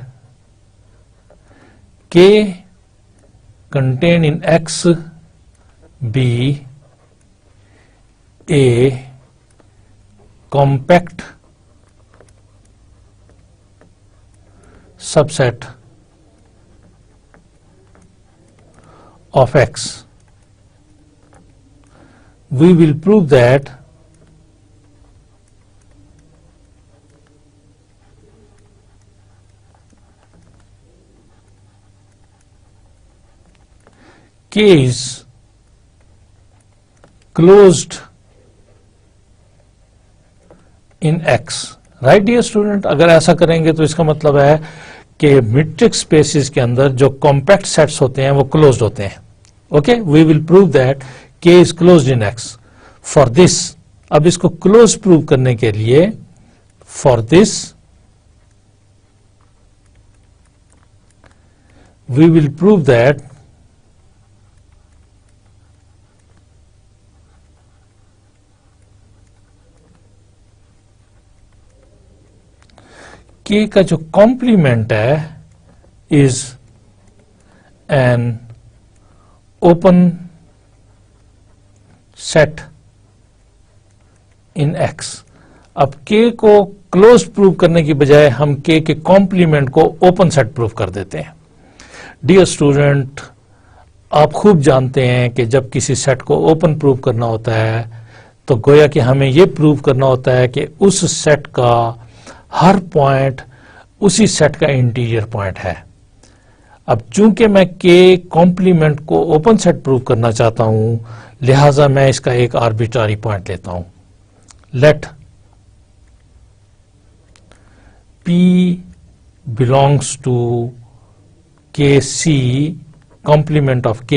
K contained in X be a compact subset of X. We will prove that K is closed in X. Right, dear student? अगर ऐसा करेंगे तो इसका मतलब है कि मीट्रिक स्पेसिस के अंदर जो कॉम्पैक्ट सेट्स होते हैं वो क्लोज्ड होते हैं. Okay, we will prove that K is closed in X. For this, अब इसको क्लोज प्रूव करने के लिए, for this we will prove that K का जो कॉम्प्लीमेंट है is an open set in X. अब K को क्लोज प्रूव करने की बजाय हम K के कॉम्प्लीमेंट को ओपन सेट प्रूव कर देते हैं. डियर स्टूडेंट, आप खूब जानते हैं कि जब किसी सेट को ओपन प्रूव करना होता है तो गोया कि हमें यह प्रूव करना होता है कि उस सेट का हर पॉइंट उसी सेट का इंटीरियर पॉइंट है. अब चूंकि मैं K कॉम्प्लीमेंट को ओपन सेट प्रूव करना चाहता हूं, लिहाजा मैं इसका एक आर्बिट्रारी पॉइंट लेता हूं. Let P belongs to KC, complement of K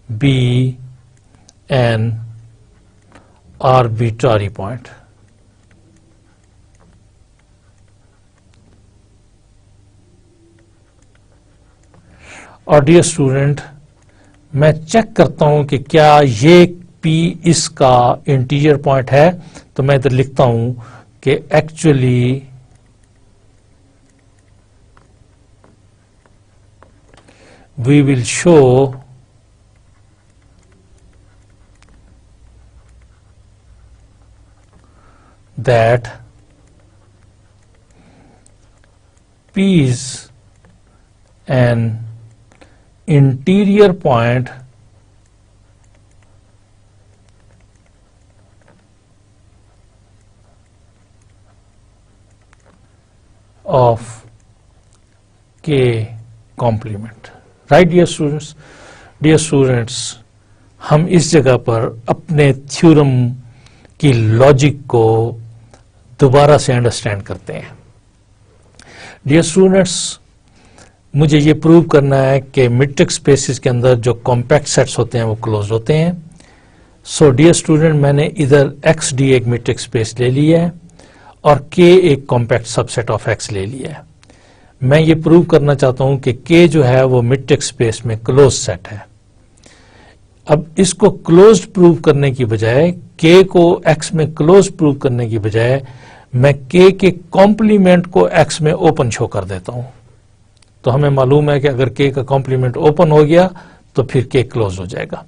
be an arbitrary point. और डियर स्टूडेंट, मैं चेक करता हूं कि क्या ये P इसका इंटीरियर पॉइंट है, तो मैं इधर लिखता हूं कि actually we will show that P is an interior point of K complement. Right, dear students? Dear students, हम इस जगह पर अपने थ्योरम की लॉजिक को दोबारा से अंडरस्टैंड करते हैं. डियर स्टूडेंट्स, मुझे ये प्रूव करना है कि मीट्रिक स्पेसेस के अंदर जो कॉम्पैक्ट सेट्स होते हैं वो क्लोज होते हैं. सो डियर स्टूडेंट, मैंने इधर एक्स डी एक मीट्रिक स्पेस ले लिया है और के एक कॉम्पैक्ट सबसेट ऑफ एक्स ले लिया है. मैं ये प्रूव करना चाहता हूं कि के जो है वो मीट्रिक स्पेस में क्लोज सेट है. अब इसको क्लोज्ड प्रूव करने की बजाय, के को एक्स में क्लोज प्रूव करने की बजाय, मैं के कॉम्प्लीमेंट को एक्स में ओपन शो कर देता हूं. तो हमें मालूम है कि अगर के का कॉम्प्लीमेंट ओपन हो गया तो फिर के क्लोज हो जाएगा.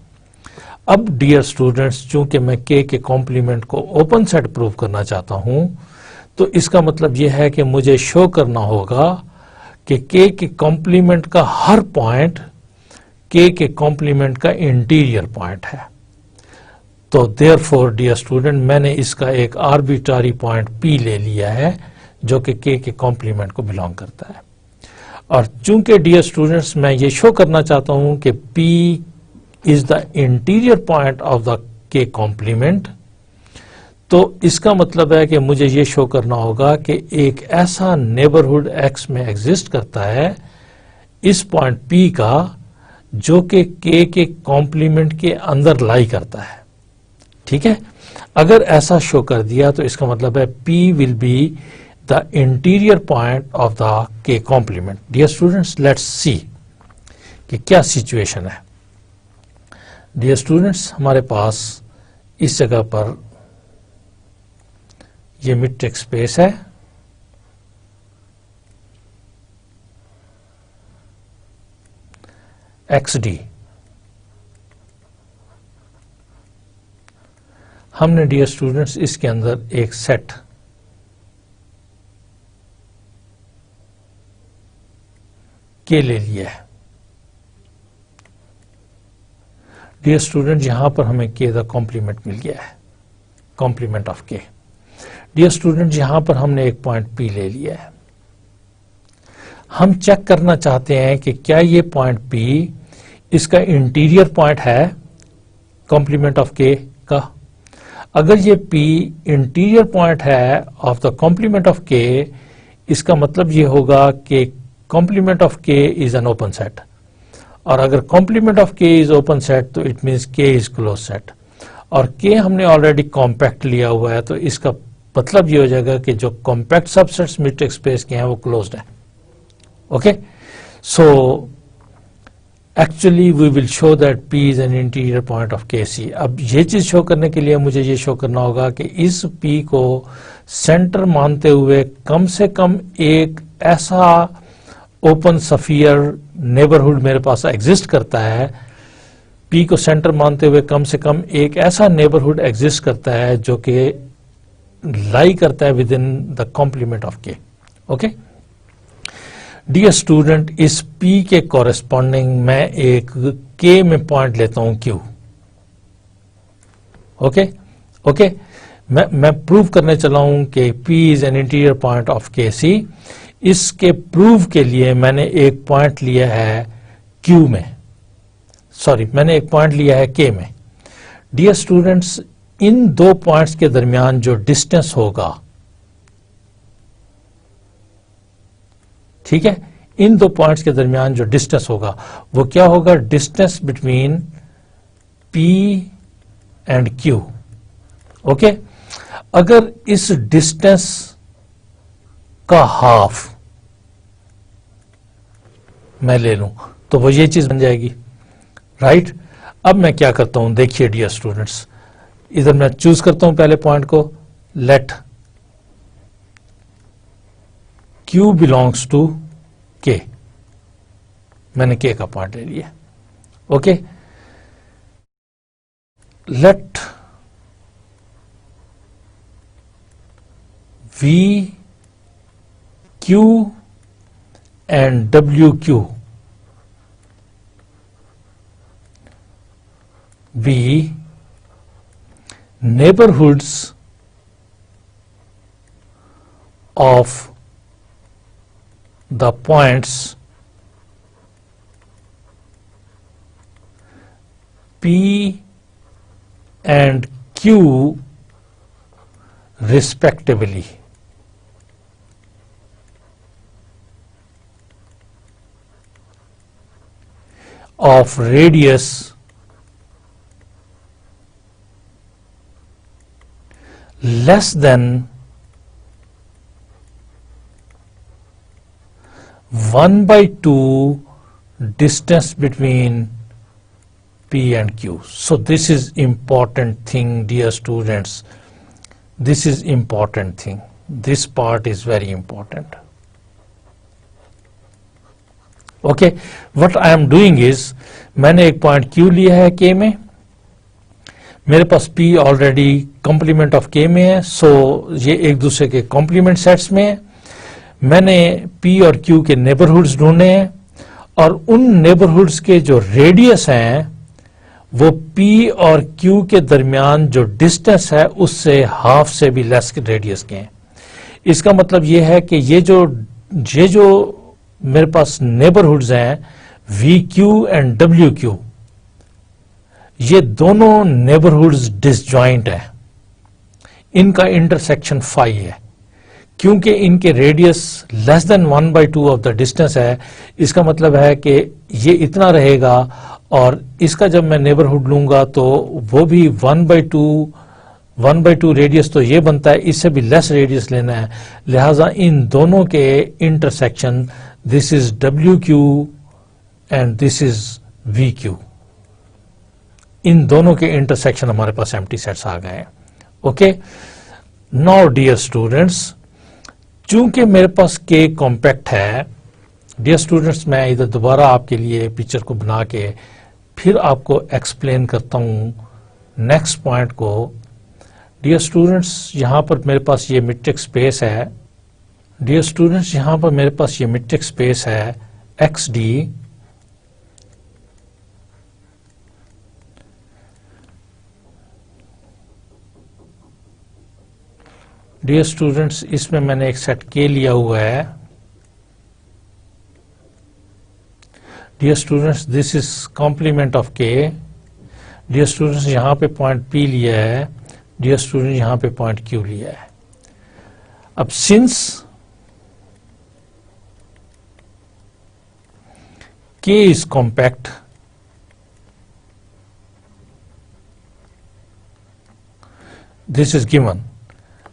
अब डियर स्टूडेंट्स, चूंकि मैं के कॉम्प्लीमेंट को ओपन सेट प्रूव करना चाहता हूं, तो इसका मतलब यह है कि मुझे शो करना होगा कि के कॉम्प्लीमेंट का हर पॉइंट के कॉम्प्लीमेंट का इंटीरियर पॉइंट है. तो देयरफॉर डियर स्टूडेंट, मैंने इसका एक आर्बिट्रारी पॉइंट पी ले लिया है जो कि के कॉम्प्लीमेंट को बिलोंग करता है. और चूंकि डियर स्टूडेंट्स मैं ये शो करना चाहता हूं कि P is the interior point of the K complement, तो इसका मतलब है कि मुझे ये शो करना होगा कि एक ऐसा नेबरहुड एक्स में एग्जिस्ट करता है इस पॉइंट पी का जो कि के कॉम्प्लीमेंट के अंदर लाई करता है. ठीक है, अगर ऐसा शो कर दिया तो इसका मतलब है P will be the interior point of the K complement. Dear students, let's see कि क्या सिचुएशन है. डियर स्टूडेंट्स, हमारे पास इस जगह पर ये मीट्रिक स्पेस है. X D. हमने डियर स्टूडेंट्स इसके अंदर एक सेट के ले लिया है. डियर स्टूडेंट, यहां पर हमें के द कॉम्प्लीमेंट मिल गया है, कॉम्प्लीमेंट ऑफ के. डियर स्टूडेंट, यहां पर हमने एक पॉइंट पी ले लिया है. हम चेक करना चाहते हैं कि क्या ये पॉइंट पी इसका इंटीरियर पॉइंट है कॉम्प्लीमेंट ऑफ के का. अगर ये पी इंटीरियर पॉइंट है ऑफ द कॉम्प्लीमेंट ऑफ के, इसका मतलब ये होगा कि कॉम्प्लीमेंट ऑफ के इज एन ओपन सेट. और अगर कॉम्प्लीमेंट ऑफ के इज ओपन सेट तो इट मीन्स के इज क्लोज सेट. और के हमने ऑलरेडी कॉम्पैक्ट लिया हुआ है, तो इसका मतलब ये हो जाएगा कि जो कॉम्पैक्ट सबसेट्स मीट्रिक स्पेस के हैं वो क्लोज्ड है. Okay, so actually we will show that P is an interior point of K C. अब ये चीज शो करने के लिए मुझे ये शो करना होगा कि इस पी को सेंटर मानते हुए कम से कम एक ऐसा ओपन सफियर नेबरहुड मेरे पास एग्जिस्ट करता है. पी को सेंटर मानते हुए कम से कम एक ऐसा नेबरहुड एग्जिस्ट करता है जो कि लाई करता है within the complement of K. Okay dear student, इस पी के कॉरेस्पॉन्डिंग मैं एक के में पॉइंट लेता हूं क्यू. ओके, मैं प्रूव करने चला हूं कि P is an interior point of K सी. इसके प्रूव के लिए मैंने एक पॉइंट लिया है क्यू में, मैंने एक पॉइंट लिया है के में. डियर स्टूडेंट्स, इन दो पॉइंट्स के दरमियान जो डिस्टेंस होगा, ठीक है, इन दो पॉइंट्स के दरमियान जो डिस्टेंस होगा वो क्या होगा? Distance between P and Q. Okay, अगर इस डिस्टेंस का हाफ मैं ले लूं तो वो ये चीज बन जाएगी. राइट, अब मैं क्या करता हूं, देखिए डियर स्टूडेंट्स, इधर मैं चूज करता हूं पहले पॉइंट को. Let Q belongs to K. मैंने K का पॉइंट ले लिया. Okay, let V, Q and WQ be neighborhoods of the points P and Q respectively. Of radius less than 1/2 distance between P and Q. So this is important thing, dear students. This is important thing. This part is very important. Okay, what I am doing is, मैंने एक point Q लिया है K में, मेरे पास P already complement of K में है, सो ये एक दूसरे के कॉम्प्लीमेंट सेट्स में है. मैंने P और Q के नेबरहुड्स ढूंढे हैं और उन नेबरहुड्स के जो रेडियस हैं वो P और Q के दरमियान जो डिस्टेंस है उससे हाफ से भी लेस रेडियस के हैं. इसका मतलब ये है कि ये जो मेरे पास नेबरहुड्स हैं VQ एंड WQ, ये दोनों नेबरहुड्स डिसजॉइंट हैं. इनका इंटरसेक्शन फाई है. क्योंकि इनके radius less than 1/2 of the distance है, इसका मतलब है कि ये इतना रहेगा और इसका जब मैं नेबरहुड लूंगा तो वो भी 1/2 रेडियस तो ये बनता है, इससे भी लेस रेडियस लेना है. लिहाजा इन दोनों के intersection, this is WQ and this is VQ, इन दोनों के इंटरसेक्शन हमारे पास एम्प्टी सेट्स आ गए हैं. ओके, नाउ डियर स्टूडेंट्स, चूंकि मेरे पास K कॉम्पैक्ट है, डियर स्टूडेंट्स मैं इधर दोबारा आपके लिए पिक्चर को बना के फिर आपको एक्सप्लेन करता हूं नेक्स्ट पॉइंट को. डियर स्टूडेंट्स, यहां पर मेरे पास ये मेट्रिक स्पेस है. डियर स्टूडेंट्स, यहां पर मेरे पास ये मेट्रिक स्पेस है XD. डियर स्टूडेंट्स, इसमें मैंने एक सेट K लिया हुआ है. Dear students, this is complement of K. Dear students, यहां पे पॉइंट P लिया है. डियर स्टूडेंट, यहां पे पॉइंट Q लिया है. अब since K is compact, this is given.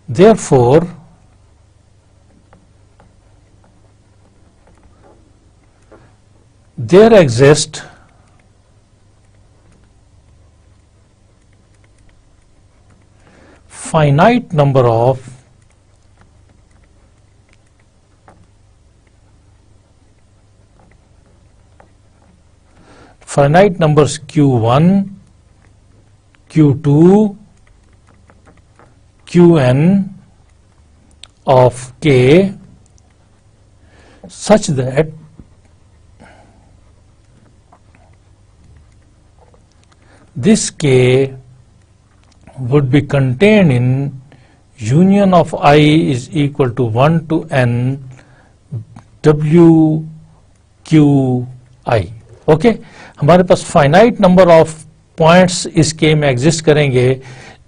Therefore, there exists finite number of finite numbers Q1, Q2, Qn of K such that this K would be contained in union of I is equal to 1 to n WQI. Okay, हमारे पास finite number of points इस K में exist करेंगे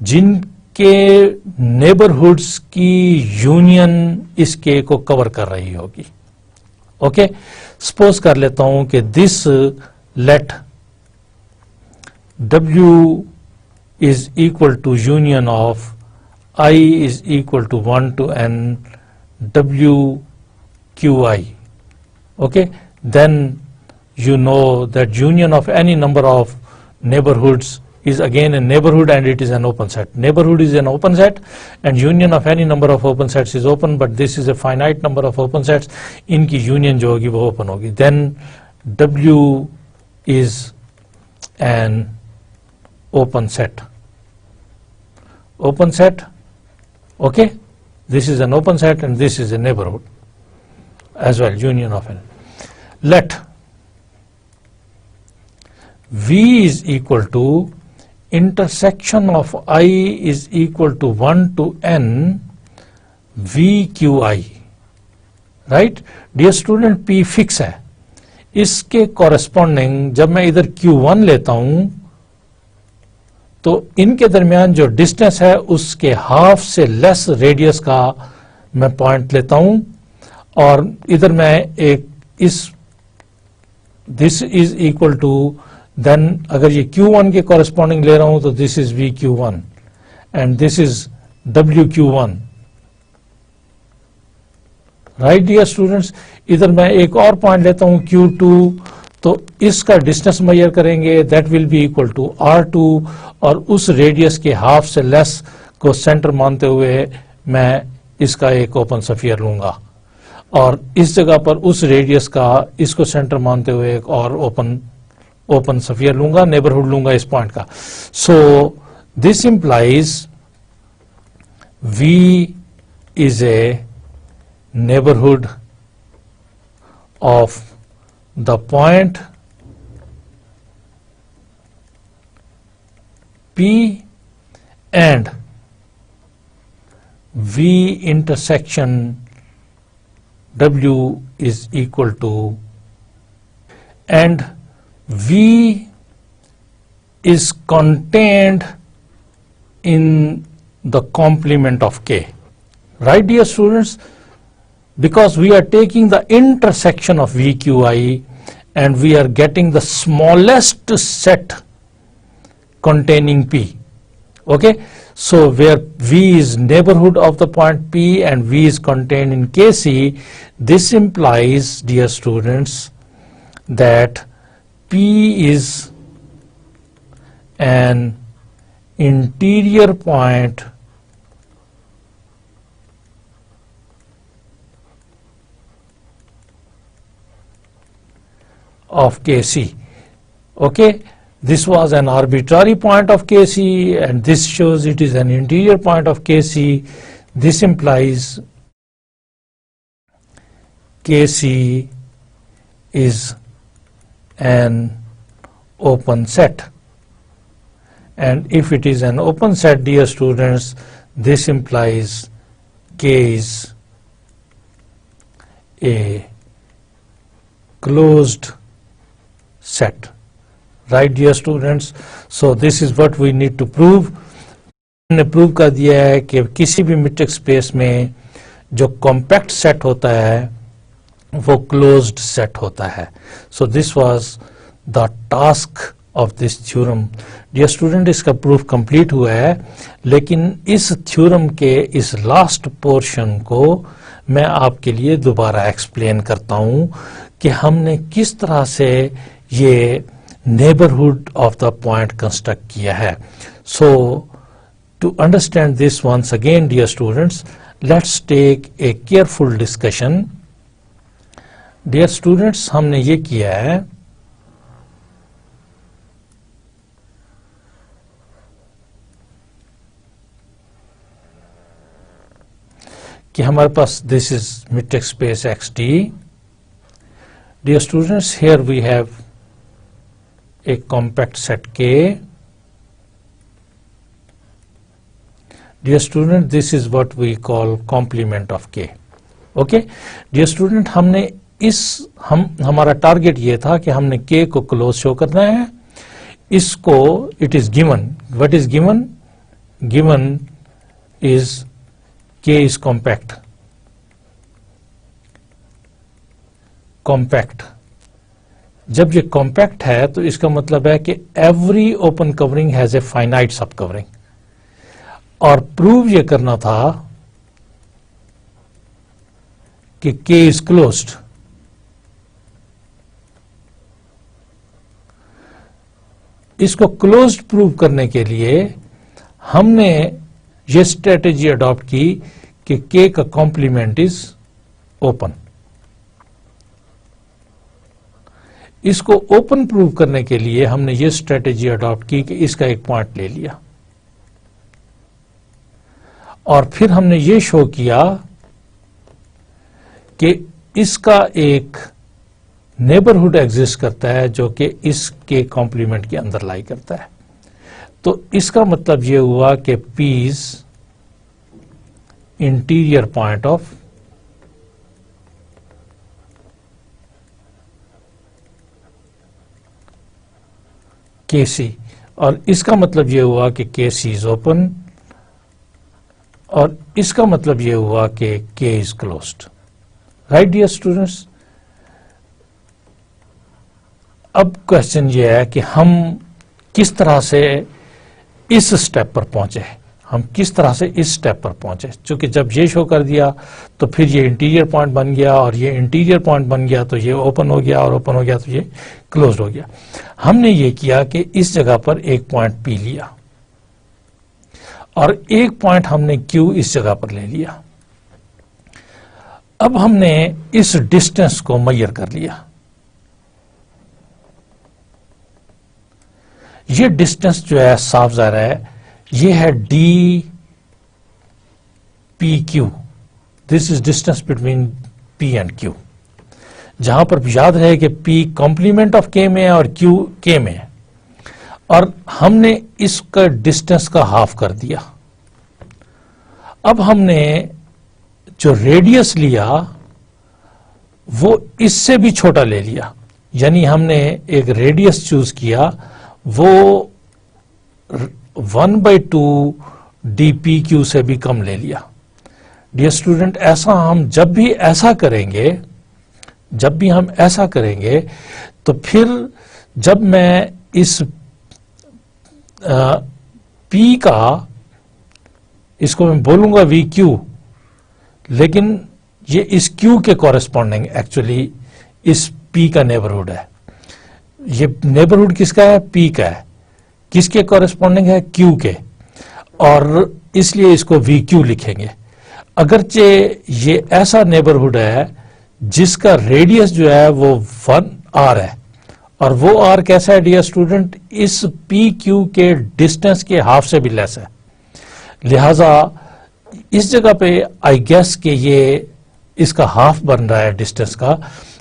जिनके neighbourhoods की union इस K को cover कर रही होगी. ओके, सपोज कर लेता हूं कि this let W is equal to union of I is equal to 1 to n WQI. Okay, then you know that union of any number of neighborhoods is again a neighborhood and it is an open set. Neighborhood is an open set and union of any number of open sets is open, but this is a finite number of open sets. इनकी union जो होगी वो open होगी. Then W is an open set. Open set, okay? This is an open set and this is a neighborhood as well, union of L. Let V is equal to intersection of I is equal to 1 to N VQI, right? Dear student, P fix है, इसके corresponding जब मैं इधर Q1 लेता हूं तो इनके दरमियान जो डिस्टेंस है उसके हाफ से लेस रेडियस का मैं पॉइंट लेता हूं, और इधर मैं एक this is equal to, then अगर ये Q1 के कॉरेस्पॉन्डिंग ले रहा हूं तो this is VQ1 and this is WQ1, right dear students. इधर मैं एक और पॉइंट लेता हूं Q2, तो इसका डिस्टेंस मेजर करेंगे, that will be equal to R2, और उस रेडियस के हाफ से लेस को सेंटर मानते हुए मैं इसका एक ओपन स्फीयर लूंगा, और इस जगह पर उस रेडियस का इसको सेंटर मानते हुए एक और ओपन स्फीयर लूंगा, नेबरहुड लूंगा इस पॉइंट का। So this implies V is a neighborhood of the point P and V intersection W is equal to, and V is contained in the complement of K, right dear students? Because we are taking the intersection of VQI and we are getting the smallest set containing P. Okay, so where V is neighborhood of the point P and V is contained in KC, this implies, dear students, that P is an interior point of KC. Okay, this was an arbitrary point of KC and this shows it is an interior point of KC. This implies KC is an open set, and if it is an open set, dear students, this implies K is a closed set, right dear students? So this is what we need to prove. हमने prove कर दिया है कि किसी भी metric space में जो compact set होता है वो क्लोज्ड सेट होता है. So this was the task of this theorem. Dear student, इसका प्रूफ कंप्लीट हुआ है, लेकिन इस थ्योरम के इस लास्ट पोर्शन को मैं आपके लिए दोबारा एक्सप्लेन करता हूं कि हमने किस तरह से ये neighbourhood of the point construct किया है. सो to understand this once again, dear students, let's take a careful discussion. Dear students, हमने ये किया है कि हमारे पास this is metric space XD. Dear students, here we have a compact set K. Dear student, this is what we call complement of K. Okay, dear student, हमने हमारा target ये था कि हमने K को क्लोज शो करना है. इसको it is given. What is given? Given is K is compact. Compact. जब ये compact है तो इसका मतलब है कि every open covering has a finite sub covering. और प्रूव ये करना था कि K is closed. इसको क्लोज्ड प्रूव करने के लिए हमने ये स्ट्रेटेजी अडॉप्ट की कि K का कॉम्प्लीमेंट इज ओपन. इसको ओपन प्रूव करने के लिए हमने ये स्ट्रेटेजी अडॉप्ट की कि इसका एक पॉइंट ले लिया और फिर हमने ये शो किया कि इसका एक नेबरहुड एग्जिस्ट करता है जो कि इसके कॉम्प्लीमेंट के अंदर लाई करता है। तो इसका मतलब ये हुआ कि P is interior point of KC, और इसका मतलब ये हुआ कि KC इज ओपन, और इसका मतलब ये हुआ कि K is closed. Right dear students, अब क्वेश्चन ये है कि हम किस तरह से इस स्टेप पर पहुंचे, हम किस तरह से इस स्टेप पर पहुंचे। क्योंकि जब ये शो कर दिया तो फिर ये इंटीरियर पॉइंट बन गया, और ये इंटीरियर पॉइंट बन गया तो ये ओपन हो गया, और ओपन हो गया तो ये क्लोज्ड हो गया। हमने ये किया कि इस जगह पर एक पॉइंट P लिया और एक पॉइंट हमने Q इस जगह पर ले लिया। अब हमने इस डिस्टेंस को मेजर कर लिया। ये डिस्टेंस जो है साफ ज़ाहिर है ये है DPQ, this is distance between P and Q, जहां पर याद रहे कि P कॉम्प्लीमेंट ऑफ K में है और Q K में है, और हमने इसका डिस्टेंस का हाफ कर दिया। अब हमने जो रेडियस लिया वो इससे भी छोटा ले लिया, यानी हमने एक रेडियस चूज किया, वो 1/2 DPQ से भी कम ले लिया। डियर स्टूडेंट, ऐसा हम जब भी हम ऐसा करेंगे तो फिर जब मैं इस P का, इसको मैं बोलूंगा VQ, लेकिन ये इस Q के कॉरेस्पॉन्डिंग एक्चुअली इस P का नेबरहुड है। ये नेबरहुड किसका है? P का है। किसके कॉरेस्पॉन्डिंग है? Q के, और इसलिए इसको VQ लिखेंगे। अगरचे ये ऐसा नेबरहुड है जिसका रेडियस जो है वो 1r है, और वो r कैसा है डियर स्टूडेंट? इस PQ के डिस्टेंस के हाफ से भी लेस है। लिहाजा इस जगह पे आई गेस कि ये इसका हाफ बन रहा है डिस्टेंस का।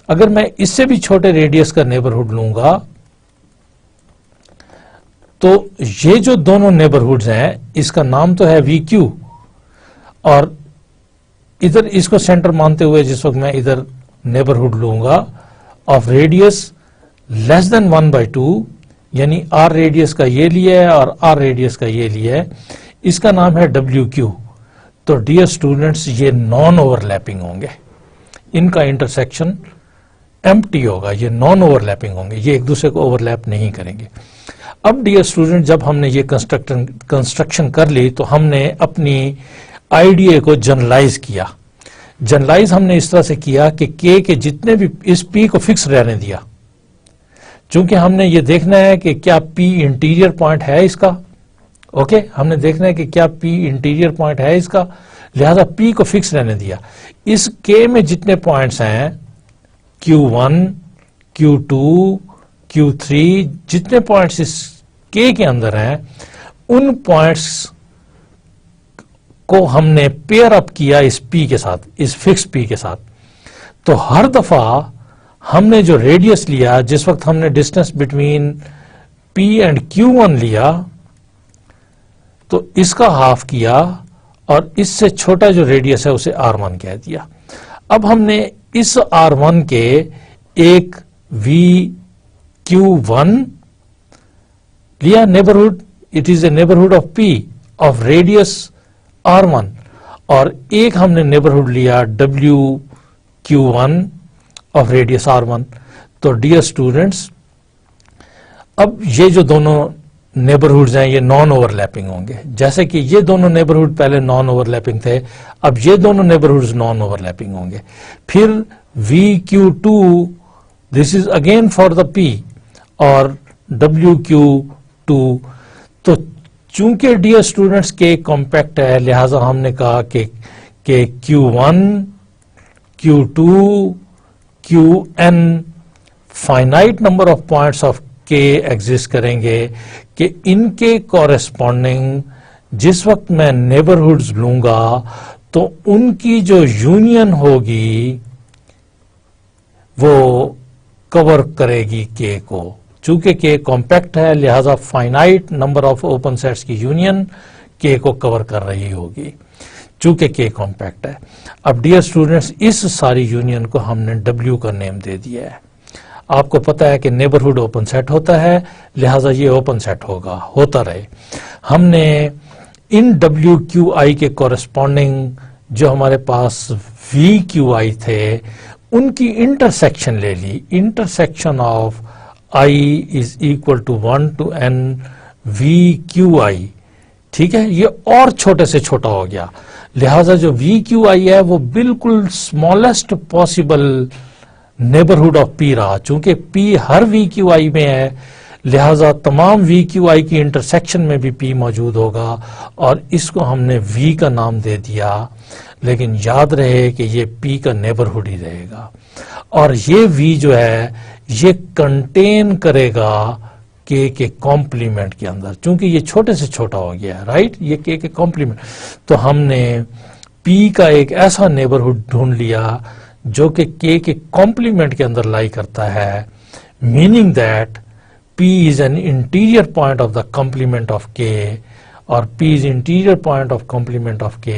अगर मैं इससे भी छोटे रेडियस का नेबरहुड लूंगा तो ये जो दोनों नेबरहुड्स हैं इसका नाम तो है VQ, और इधर इसको सेंटर मानते हुए जिस वक्त मैं इधर नेबरहुड लूंगा ऑफ रेडियस लेस देन 1/2, यानी R रेडियस का ये लिया है और R रेडियस का ये लिया है, इसका नाम है WQ। तो डियर स्टूडेंट्स, ये नॉन ओवरलैपिंग होंगे, इनका इंटरसेक्शन एम्प्टी होगा, ये नॉन ओवरलैपिंग होंगे, ये एक दूसरे को ओवरलैप नहीं करेंगे। अब डियर स्टूडेंट, जब हमने ये कंस्ट्रक्शन कर ली तो हमने अपनी आइडिया को जनरलाइज किया। जनरलाइज हमने इस तरह से किया कि K के जितने भी, इस P को फिक्स रहने दिया, चूंकि हमने ये देखना है कि क्या P इंटीरियर पॉइंट है इसका। ओके, हमने देखना है कि क्या P इंटीरियर पॉइंट है इसका, लिहाजा P को फिक्स रहने दिया। इस K में जितने पॉइंट्स हैं Q1, Q2, Q3, जितने पॉइंट्स इस K के अंदर हैं, उन पॉइंट्स को हमने पेयर अप किया इस P के साथ, इस फिक्स P के साथ। तो हर दफा हमने जो रेडियस लिया, जिस वक्त हमने distance between P and Q1 लिया तो इसका हाफ किया, और इससे छोटा जो रेडियस है उसे R1 कह दिया। अब हमने इस R1 के एक VQ1 लिया neighbourhood, it is a neighbourhood of P of radius R1, और एक हमने नेबरहुड लिया WQ1 ऑफ रेडियस R1। तो डियर स्टूडेंट्स, अब ये जो दोनों नेबरहुड्स हैं ये नॉन ओवरलैपिंग होंगे। जैसे कि ये दोनों नेबरहुड पहले नॉन ओवरलैपिंग थे, अब ये दोनों नेबरहुड्स नॉन ओवरलैपिंग होंगे। फिर VQ2, this is again for the P, और WQ2। तो चूंकि डियर स्टूडेंट्स K कॉम्पैक्ट है, लिहाजा हमने कहा कि Q1, Q2, Qn finite number of points of K exist करेंगे कि इनके कॉरेस्पॉन्डिंग जिस वक्त मैं नेबरहुड्स लूंगा तो उनकी जो यूनियन होगी वो कवर करेगी के को। चूंकि के कॉम्पैक्ट है लिहाजा finite number of open sets की यूनियन के को कवर कर रही होगी, चूंकि के कॉम्पैक्ट है। अब डियर स्टूडेंट्स, इस सारी यूनियन को हमने W का नेम दे दिया है। आपको पता है कि नेबरहुड ओपन सेट होता है, लिहाजा ये ओपन सेट होगा, होता रहे। हमने इन WQI के कॉरेस्पॉन्डिंग जो हमारे पास VQI थे उनकी इंटरसेक्शन ले ली। Intersection of I is equal to 1 to n VQI, ठीक है, ये और छोटे से छोटा हो गया। लिहाजा जो VQI है वो बिल्कुल smallest possible neighbourhood of P रहा। चूंकि P हर VQI में है, लिहाजा तमाम VQI की इंटरसेक्शन में भी P मौजूद होगा और इसको हमने V का नाम दे दिया। लेकिन याद रहे कि ये P का नेबरहुड ही रहेगा और ये V जो है ये कंटेन करेगा K के कॉम्प्लीमेंट के अंदर, चूंकि ये छोटे से छोटा हो गया है, राइट, ये K के कॉम्प्लीमेंट। तो हमने P का एक ऐसा नेबरहुड ढूंढ लिया जो कि K के कॉम्प्लीमेंट के अंदर लाई करता है, meaning that P is an interior point of the complement of K or P is interior point of complement of K.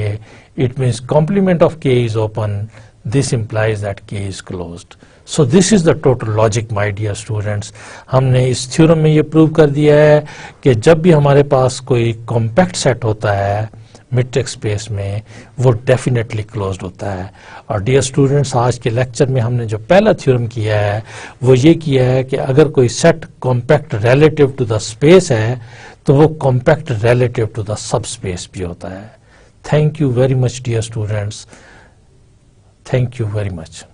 It means complement of K is open. This implies that K is closed. So this is the total logic, my dear students. हमने इस theorem में ये prove कर दिया है कि जब भी हमारे पास कोई कॉम्पैक्ट सेट होता है मिड-टेक्स्ट स्पेस में वो डेफिनेटली क्लोज्ड होता है। और डियर स्टूडेंट्स, आज के लेक्चर में हमने जो पहला थ्योरम किया है वो ये किया है कि अगर कोई set compact relative to the space है तो वो compact relative to the subspace भी होता है। Thank you very much dear students, thank you very much.